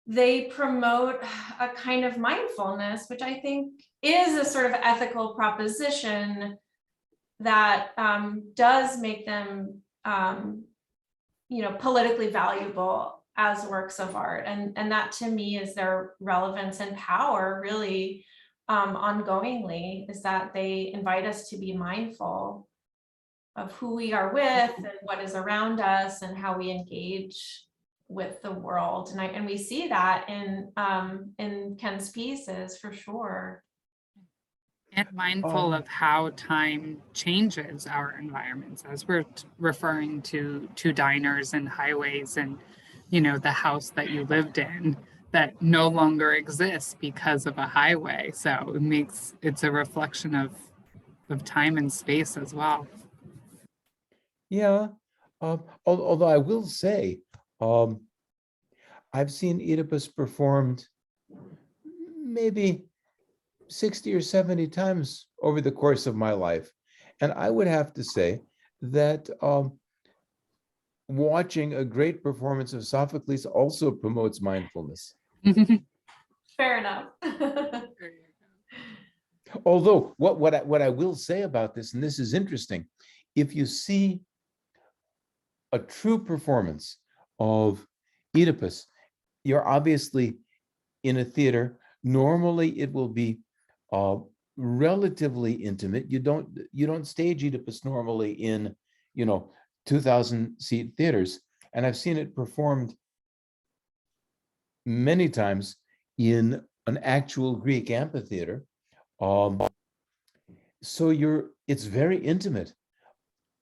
they promote a kind of mindfulness, which I think is a sort of ethical proposition that does make them, you know, politically valuable as works of art. And that to me is their relevance and power, really, ongoingly, is that they invite us to be mindful of who we are with and what is around us and how we engage with the world. And we see that in Ken's pieces, for sure. And mindful of how time changes our environments, as we're referring to diners and highways and, you know, the house that you lived in that no longer exists because of a highway. So it's a reflection of time and space as well. Yeah, although I will say, I've seen Oedipus performed maybe 60 or 70 times over the course of my life. And I would have to say that watching a great performance of Sophocles also promotes mindfulness. Fair enough. Although what I will say about this, and this is interesting, if you see a true performance of Oedipus, you're obviously in a theater. Normally it will be relatively intimate. You don't stage Oedipus normally in, 2,000 seat theaters. And I've seen it performed many times in an actual Greek amphitheater. So it's very intimate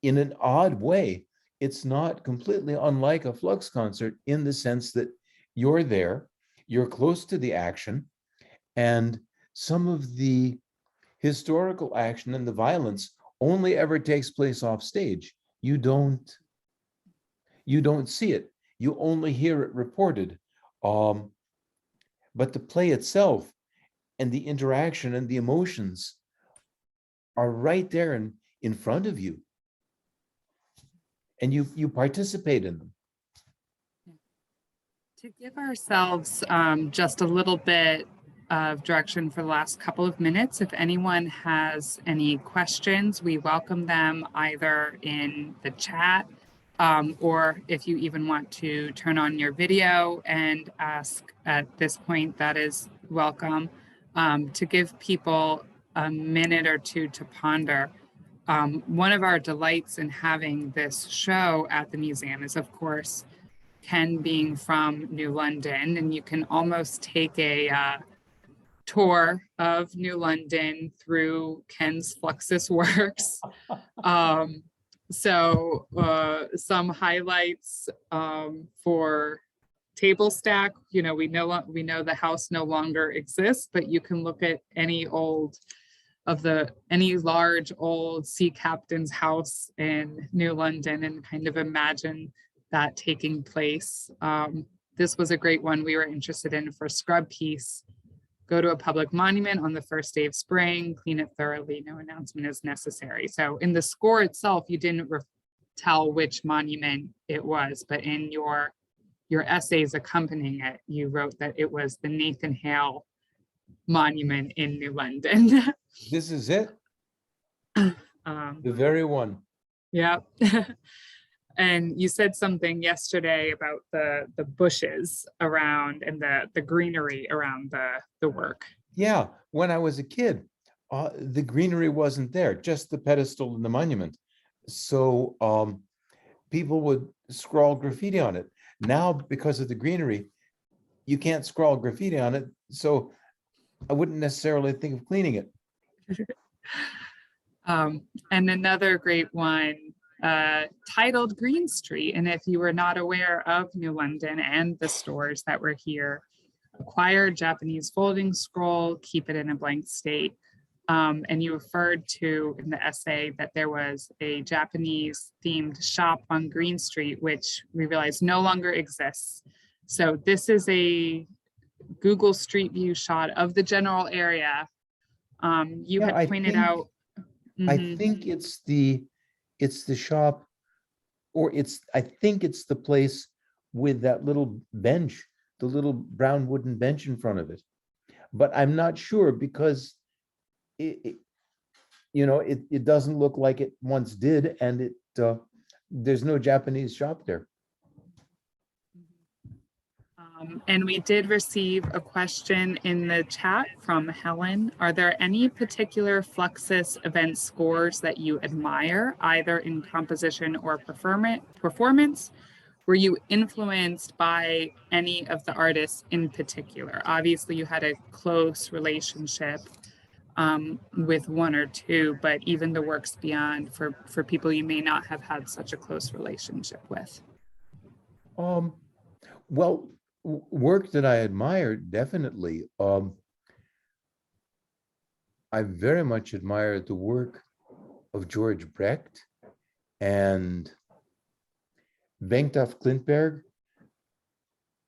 in an odd way. It's not completely unlike a Flux concert in the sense that you're there, you're close to the action, and some of the historical action and the violence only ever takes place off stage. You don't see it. You only hear it reported. but the play itself and the interaction and the emotions are right there in front of you. And you participate in them. To give ourselves just a little bit of direction for the last couple of minutes, if anyone has any questions, we welcome them either in the chat or if you even want to turn on your video and ask at this point, that is welcome. To give people a minute or two to ponder. One of our delights in having this show at the museum is, of course, Ken being from New London, and you can almost take a tour of New London through Ken's Fluxus works. Some highlights for Table Stack. You know, we know the house no longer exists, but you can look at any large old sea captain's house in New London and kind of imagine that taking place. This was a great one we were interested in for Scrub Piece. Go to a public monument on the first day of spring, clean it thoroughly, no announcement is necessary. So in the score itself, you didn't tell which monument it was, but in your essays accompanying it, you wrote that it was the Nathan Hale Monument in New London. This is it. The very one. Yeah. And you said something yesterday about the bushes around and the greenery around the work. Yeah, when I was a kid, the greenery wasn't there, just the pedestal and the monument. So people would scrawl graffiti on it. Now, because of the greenery, you can't scrawl graffiti on it. So I wouldn't necessarily think of cleaning it. And another great one, titled Green Street. And if you were not aware of New London and the stores that were here, acquire Japanese folding scroll, keep it in a blank state. And you referred to in the essay that there was a Japanese themed shop on Green Street, which we realized no longer exists. So this is a Google Street View shot of the general area. You had pointed out. I think it's the shop, or I think it's the place with that little bench, the little brown wooden bench in front of it. But I'm not sure because it doesn't look like it once did, and there's no Japanese shop there. And we did receive a question in the chat from Helen. Are there any particular Fluxus event scores that you admire, either in composition or performance? Were you influenced by any of the artists in particular? Obviously, you had a close relationship with one or two, but even the works beyond for people you may not have had such a close relationship with. Well, work that I admire, definitely. I very much admire the work of George Brecht and Bengt af Klintberg,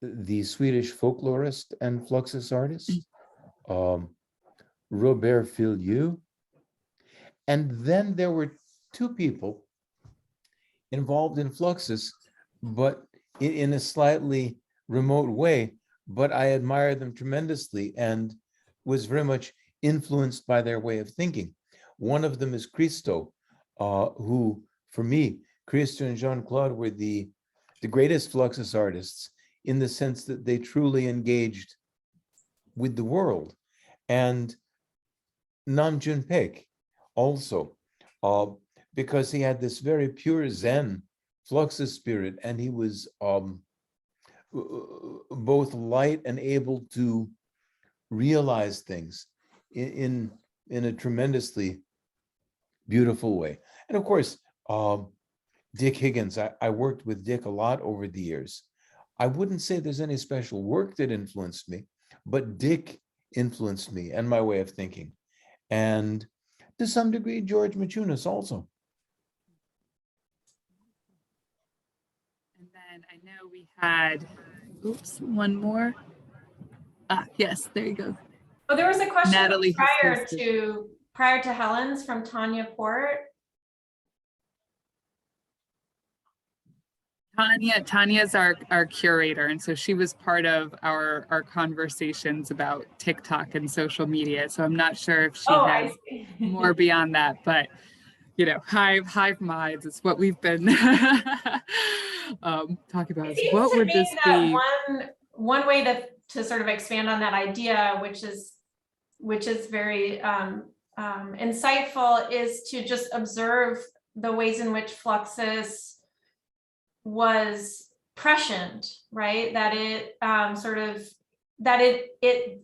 the Swedish folklorist and Fluxus artist, Robert Filiu. And then there were two people involved in Fluxus, but in a slightly remote way, but I admire them tremendously and was very much influenced by their way of thinking. One of them is Christo, who, for me, Christo and Jean-Claude were the greatest Fluxus artists in the sense that they truly engaged with the world. And Nam June Paik also, because he had this very pure Zen Fluxus spirit, and he was both light and able to realize things in a tremendously beautiful way. And of course, Dick Higgins, I worked with Dick a lot over the years. I wouldn't say there's any special work that influenced me, but Dick influenced me and my way of thinking. And to some degree, George Machinist also. And then I know we had, one more. Yes, there you go. Oh, there was a question Natalie has prior to Helen's from Tanya Port. Tanya's our curator, and so she was part of our conversations about TikTok and social media. So I'm not sure if she has more beyond that, but you know, hive minds is what we've been talking about. It seems What to would me this that be? one way to sort of expand on that idea, which is very insightful, is to just observe the ways in which Fluxus was prescient, right? That it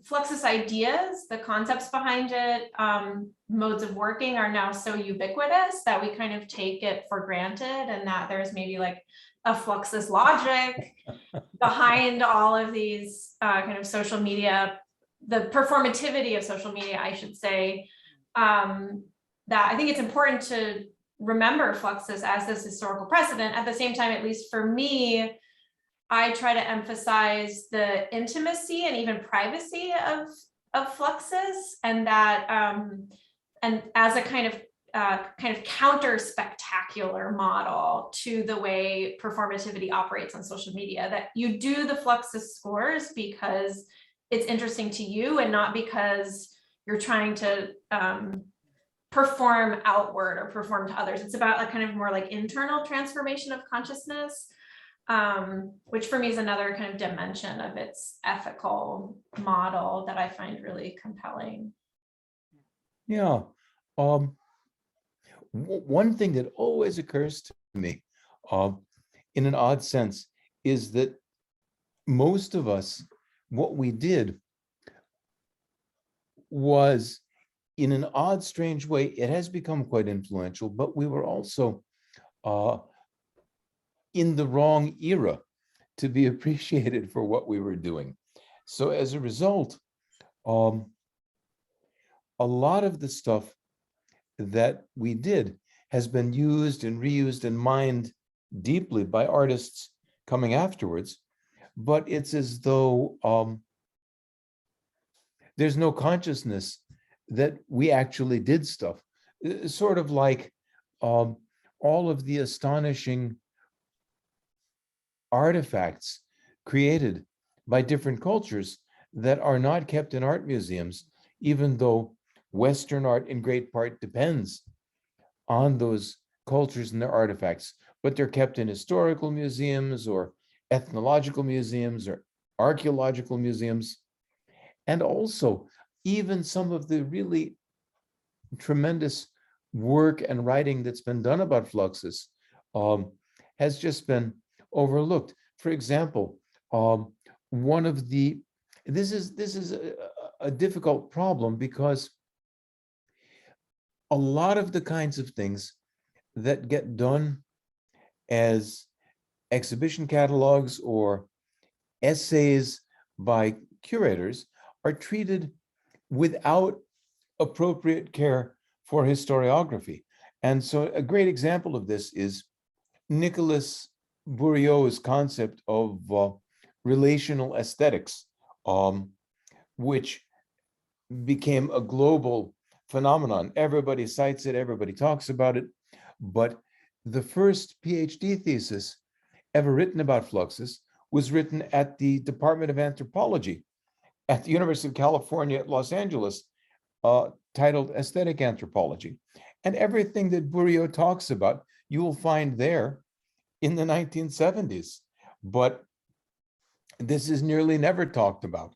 Fluxus ideas, the concepts behind it, modes of working are now so ubiquitous that we kind of take it for granted, and that there's maybe like a Fluxus logic behind all of these kind of social media, the performativity of social media, I should say, that I think it's important to remember Fluxus as this historical precedent. At the same time, at least for me, I try to emphasize the intimacy and even privacy of Fluxus, and that and as a kind of counter spectacular model to the way performativity operates on social media, that you do the Fluxus scores because it's interesting to you and not because you're trying to perform outward or perform to others. It's about a kind of more like internal transformation of consciousness, which for me is another kind of dimension of its ethical model that I find really compelling. Yeah. One thing that always occurs to me, in an odd sense, is that most of us, what we did was, in an odd, strange way, it has become quite influential, but we were also in the wrong era to be appreciated for what we were doing. So as a result, a lot of the stuff that we did has been used and reused and mined deeply by artists coming afterwards, but it's as though there's no consciousness that we actually did stuff. Sort of like all of the astonishing artifacts created by different cultures that are not kept in art museums, even though Western art in great part depends on those cultures and their artifacts, but they're kept in historical museums or ethnological museums or archaeological museums. And also, even some of the really tremendous work and writing that's been done about Fluxus has just been overlooked. For example, one of the, this is a difficult problem, because a lot of the kinds of things that get done as exhibition catalogs or essays by curators are treated without appropriate care for historiography. And so a great example of this is Nicolas Bourriaud's concept of relational aesthetics, which became a global phenomenon. Everybody cites it, everybody talks about it, but the first PhD thesis ever written about Fluxus was written at the Department of Anthropology at the University of California at Los Angeles, titled Aesthetic Anthropology. And everything that Bourriaud talks about, you will find there in the 1970s, but this is nearly never talked about.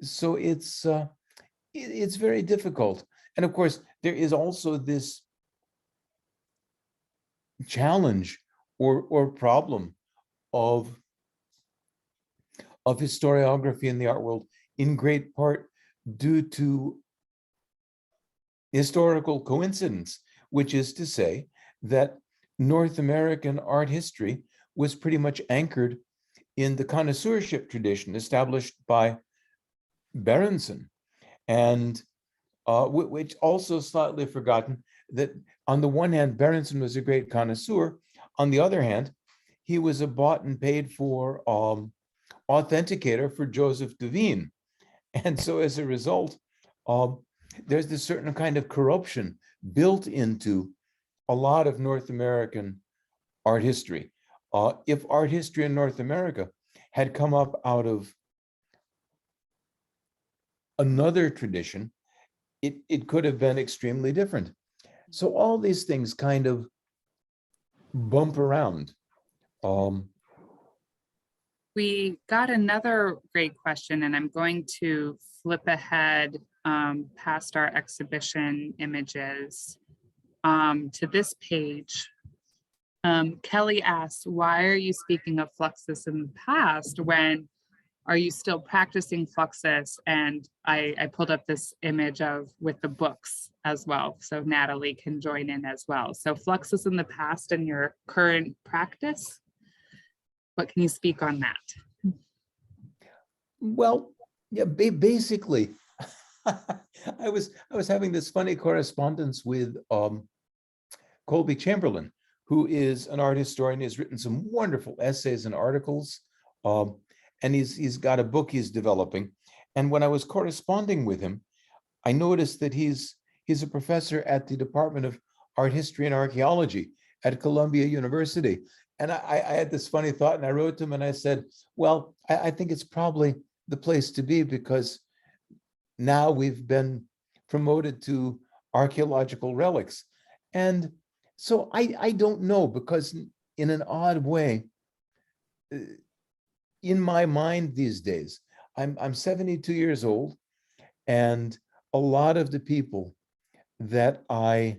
So it's very difficult. And of course, there is also this challenge or problem of historiography in the art world, in great part due to historical coincidence, which is to say that North American art history was pretty much anchored in the connoisseurship tradition established by Berenson, and which also slightly forgotten that on the one hand, Berenson was a great connoisseur. On the other hand, he was a bought and paid for authenticator for Joseph Devine. And so as a result, there's this certain kind of corruption built into a lot of North American art history. If art history in North America had come up out of another tradition, it could have been extremely different. So all these things kind of bump around. We got another great question, and I'm going to flip ahead past our exhibition images to this page. Kelly asks, why are you speaking of Fluxus in the past when are you still practicing Fluxus? And I pulled up this image of with the books as well, so Natalie can join in as well. So Fluxus in the past and your current practice, what can you speak on that? Well, yeah, basically, I was having this funny correspondence with Colby Chamberlain, who is an art historian. He's written some wonderful essays and articles, and he's got a book he's developing. And when I was corresponding with him, I noticed that he's a professor at the Department of Art History and Archaeology at Columbia University. And I had this funny thought, and I wrote to him and I said, well, I think it's probably the place to be, because now we've been promoted to archaeological relics. And so I don't know, because in an odd way, in my mind these days, I'm 72 years old, and a lot of the people that I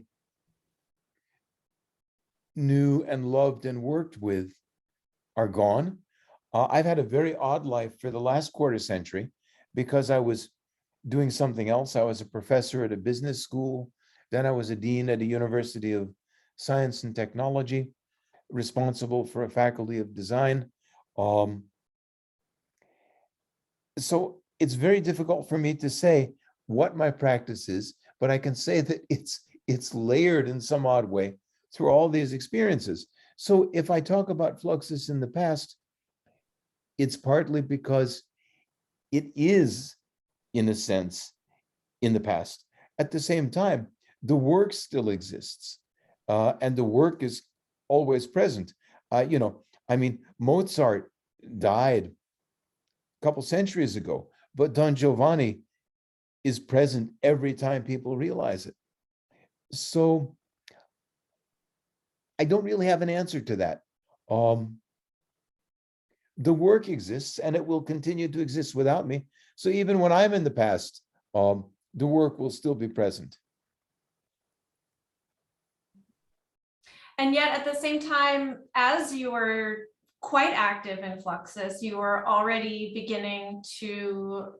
knew and loved and worked with are gone. I've had a very odd life for the last quarter century because I was doing something else. I was a professor at a business school. Then I was a dean at a university of science and technology, responsible for a faculty of design. So it's very difficult for me to say what my practice is, but I can say that it's layered in some odd way through all these experiences. So if I talk about Fluxus in the past, it's partly because it is, in a sense, in the past. At the same time, the work still exists, and the work is always present. I mean, Mozart died a couple centuries ago, but Don Giovanni is present every time people realize it. So I don't really have an answer to that. The work exists and it will continue to exist without me. So even when I'm in the past, the work will still be present. And yet at the same time, as you were quite active in Fluxus, you were already beginning to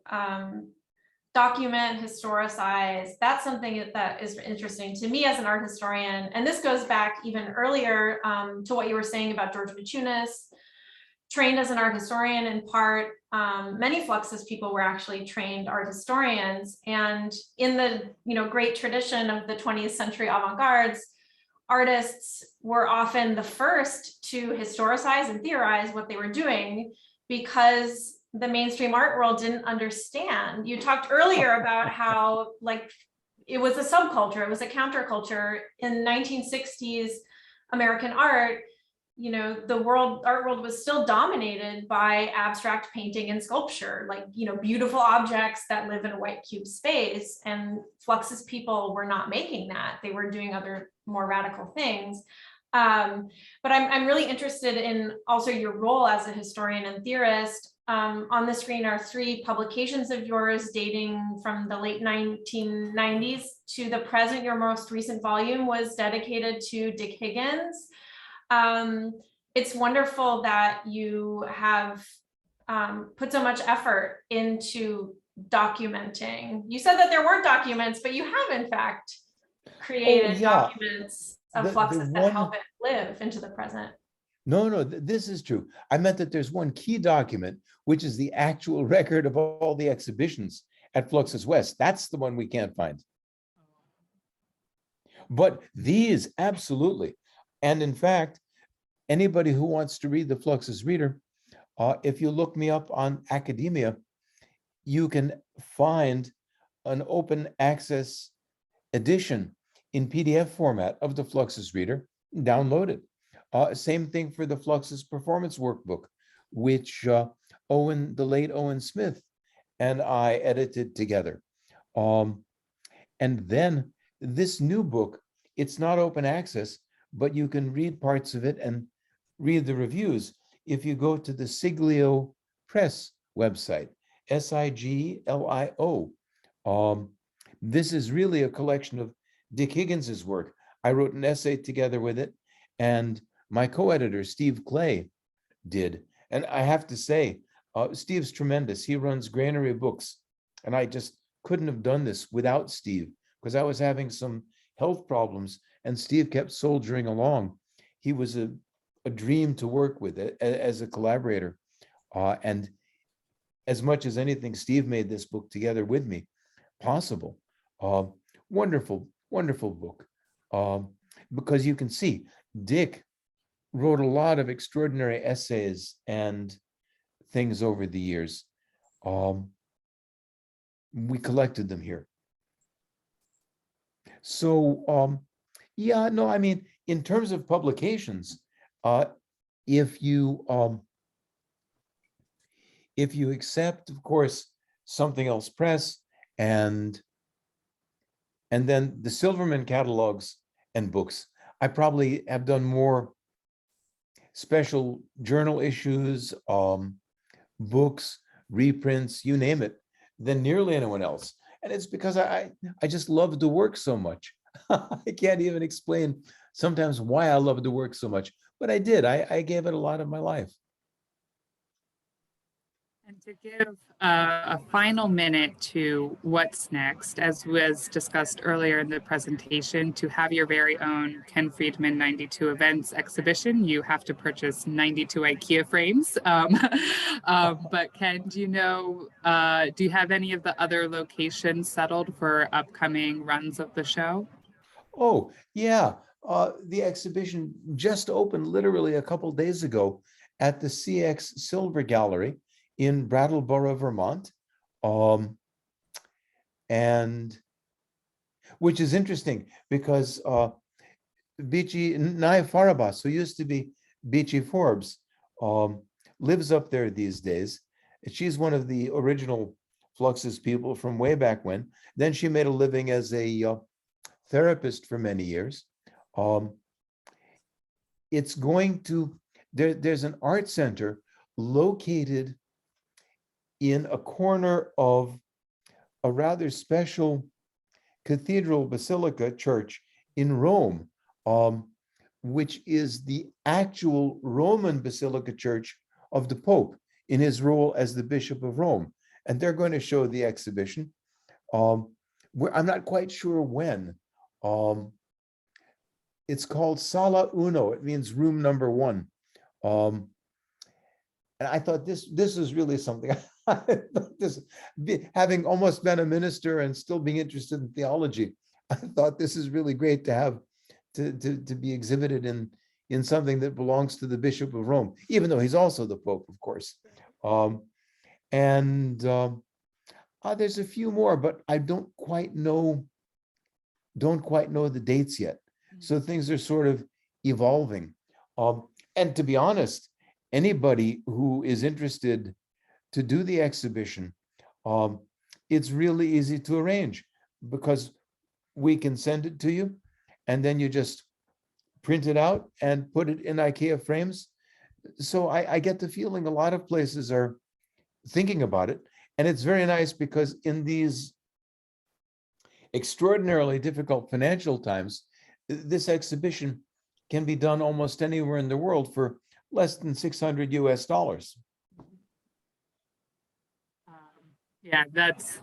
document, historicize. That's something that is interesting to me as an art historian. And this goes back even earlier to what you were saying about George Machinist, trained as an art historian in part. Many Fluxus people were actually trained art historians. And in the great tradition of the 20th century avant-gardes, artists were often the first to historicize and theorize what they were doing because the mainstream art world didn't understand. You talked earlier about how it was a subculture, it was a counterculture in 1960s American art. The art world was still dominated by abstract painting and sculpture, beautiful objects that live in a white cube space. And Fluxus people were not making that. They were doing other more radical things. But I'm really interested in also your role as a historian and theorist. On the screen are 3 publications of yours dating from the late 1990s to the present. Your most recent volume was dedicated to Dick Higgins. It's wonderful that you have put so much effort into documenting. You said that there weren't documents, but you have in fact created documents of Fluxus that help it live into the present. No, this is true. I meant that there's one key document, which is the actual record of all the exhibitions at Fluxus West. That's the one we can't find. But these, absolutely. And in fact, anybody who wants to read the Fluxus Reader, If you look me up on academia, you can find an open access edition in PDF format of the Fluxus Reader. Download it. Same thing for the Fluxus Performance Workbook, which the late Owen Smith and I edited together. And then this new book, it's not open access, but you can read parts of it and read the reviews if you go to the Siglio Press website, Siglio. This is really a collection of Dick Higgins's work. I wrote an essay together with it, and my co-editor, Steve Clay, did. And I have to say, Steve's tremendous. He runs Granary Books, and I just couldn't have done this without Steve, because I was having some health problems, and Steve kept soldiering along. He was a dream to work with as a collaborator. And as much as anything, Steve made this book together with me possible. Wonderful, wonderful book. Because you can see, Dick wrote a lot of extraordinary essays and things over the years. We collected them here. So, yeah, no, I mean, in terms of publications, if you accept, of course, Something Else Press and then the Silverman catalogs and books, I probably have done more special journal issues, books, reprints, you name it, than nearly anyone else. And it's because I just love the work so much. I can't even explain sometimes why I love the work so much, but I did. I gave it a lot of my life. And to give a final minute to what's next, as was discussed earlier in the presentation, to have your very own Ken Friedman 92 Events exhibition, you have to purchase 92 IKEA frames. But Ken, do you have any of the other locations settled for upcoming runs of the show? Oh, yeah. The exhibition just opened literally a couple days ago at the CX Silver Gallery in Brattleboro, Vermont, and which is interesting because Beachy Nai Farabas, who used to be Beachy Forbes, lives up there these days. She's one of the original Fluxus people from way back when. Then she made a living as a therapist for many years. It's going to, there's an art center located in a corner of a rather special cathedral basilica church in Rome, which is the actual Roman basilica church of the Pope in his role as the Bishop of Rome. And they're going to show the exhibition. I'm not quite sure when. It's called Sala Uno. It means room number one. And I thought this is really something. I thought having almost been a minister and still being interested in theology, I thought this is really great to have to be exhibited in something that belongs to the Bishop of Rome, even though he's also the Pope, of course. There's a few more, but I don't quite know the dates yet. So things are sort of evolving. And to be honest, anybody who is interested to do the exhibition, it's really easy to arrange because we can send it to you and then you just print it out and put it in IKEA frames. So I get the feeling a lot of places are thinking about it. And it's very nice because in these extraordinarily difficult financial times, this exhibition can be done almost anywhere in the world for less than $600 US. That's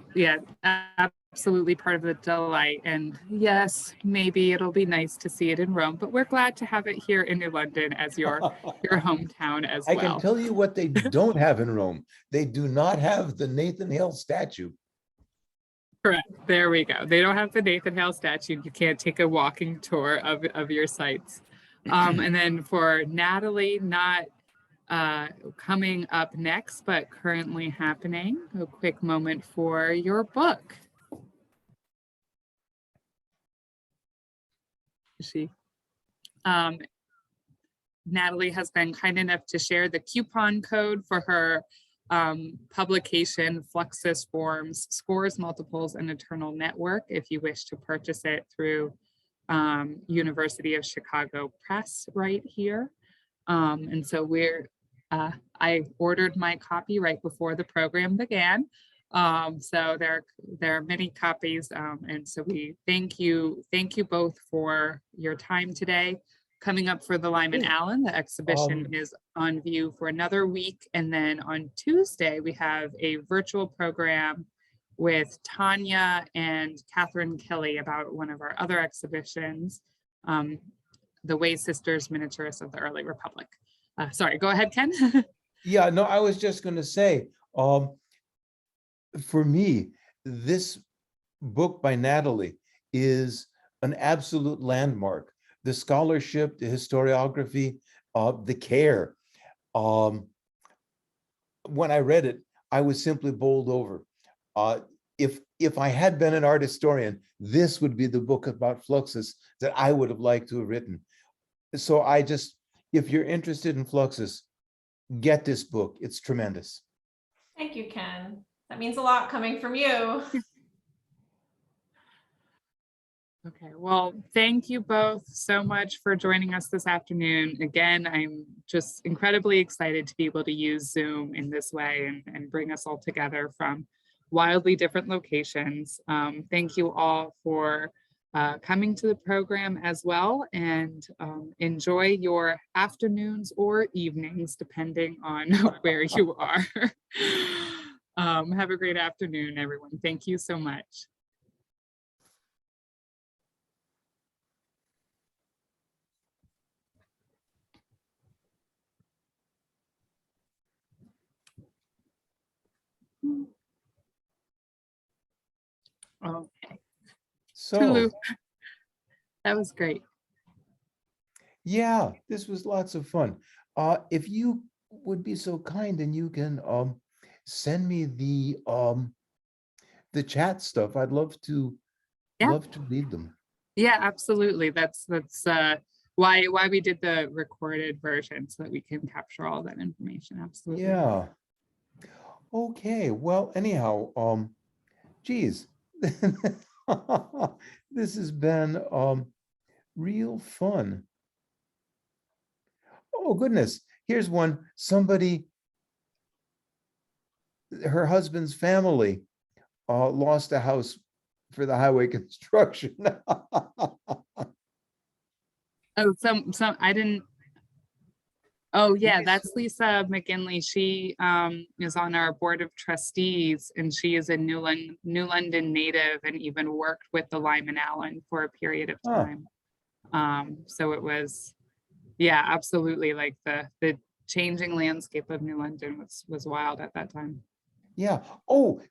absolutely part of the delight. And yes, maybe it'll be nice to see it in Rome, but we're glad to have it here in New London as your hometown as well. I can tell you what they don't have in Rome. They do not have the Nathan Hale statue. Correct. There we go. They don't have the Nathan Hale statue. You can't take a walking tour of your sites. And then for Natalee, not coming up next, but currently happening, a quick moment for your book. Natalie has been kind enough to share the coupon code for her publication, Fluxus Scores, Multiples, and Eternal Network, if you wish to purchase it through University of Chicago Press right here. And so I ordered my copy right before the program began. So there are many copies. And so we thank you both for your time today. Coming up for the Lyman Allyn, the exhibition is on view for another week. And then on Tuesday, we have a virtual program with Tanya and Catherine Kelly about one of our other exhibitions, The Way Sisters, Miniaturists of the Early Republic. Sorry, go ahead, Ken. Yeah, no, I was just going to say, for me, this book by Natalie is an absolute landmark. The scholarship, the historiography, the care. When I read it, I was simply bowled over. If I had been an art historian, this would be the book about Fluxus that I would have liked to have written. So if you're interested in Fluxus, get this book. It's tremendous. Thank you, Ken. That means a lot coming from you. Okay, well, thank you both so much for joining us this afternoon. Again, I'm just incredibly excited to be able to use Zoom in this way and bring us all together from wildly different locations. Thank you all for coming to the program as well, and enjoy your afternoons or evenings, depending on where you are. Have a great afternoon, everyone. Thank you so much. Okay. So, that was great. yeah, this was lots of fun. If you would be so kind and you can send me the chat stuff, I'd love to read them. Yeah, absolutely. That's why we did the recorded version, so that we can capture all that information. Absolutely. Yeah. Okay. Well, anyhow, geez, this has been real fun. Oh goodness, here's one. Somebody, her husband's family lost a house for the highway construction. Oh, some I didn't. Oh yeah, that's Lisa McGinley. She is on our board of trustees, and she is a New London native and even worked with the Lyman Allyn for a period of time. So it was, yeah, absolutely, like the changing landscape of New London was wild at that time. Yeah. Oh,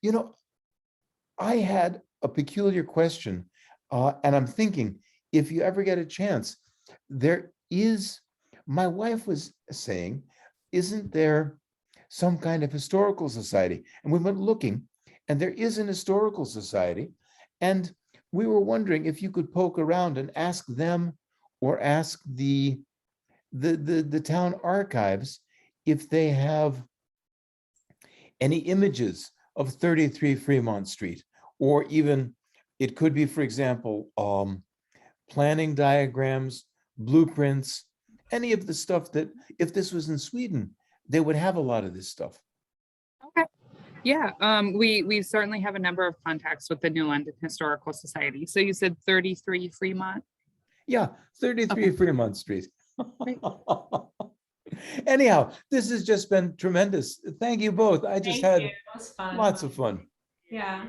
I had a peculiar question, and I'm thinking, if you ever get a chance, my wife was saying, isn't there some kind of historical society? And we went looking, and there is an historical society. And we were wondering if you could poke around and ask them, or ask the town archives if they have any images of 33 Fremont Street, or even, it could be, for example, planning diagrams, blueprints, any of the stuff that, if this was in Sweden, they would have a lot of this stuff. Okay. Yeah, we certainly have a number of contacts with the New London Historical Society. So you said 33 Fremont? Yeah, 33 Okay. Fremont Street. Anyhow, this has just been tremendous. Thank you both. I just had lots of fun. Yeah.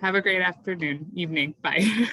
Have a great afternoon, evening. Bye.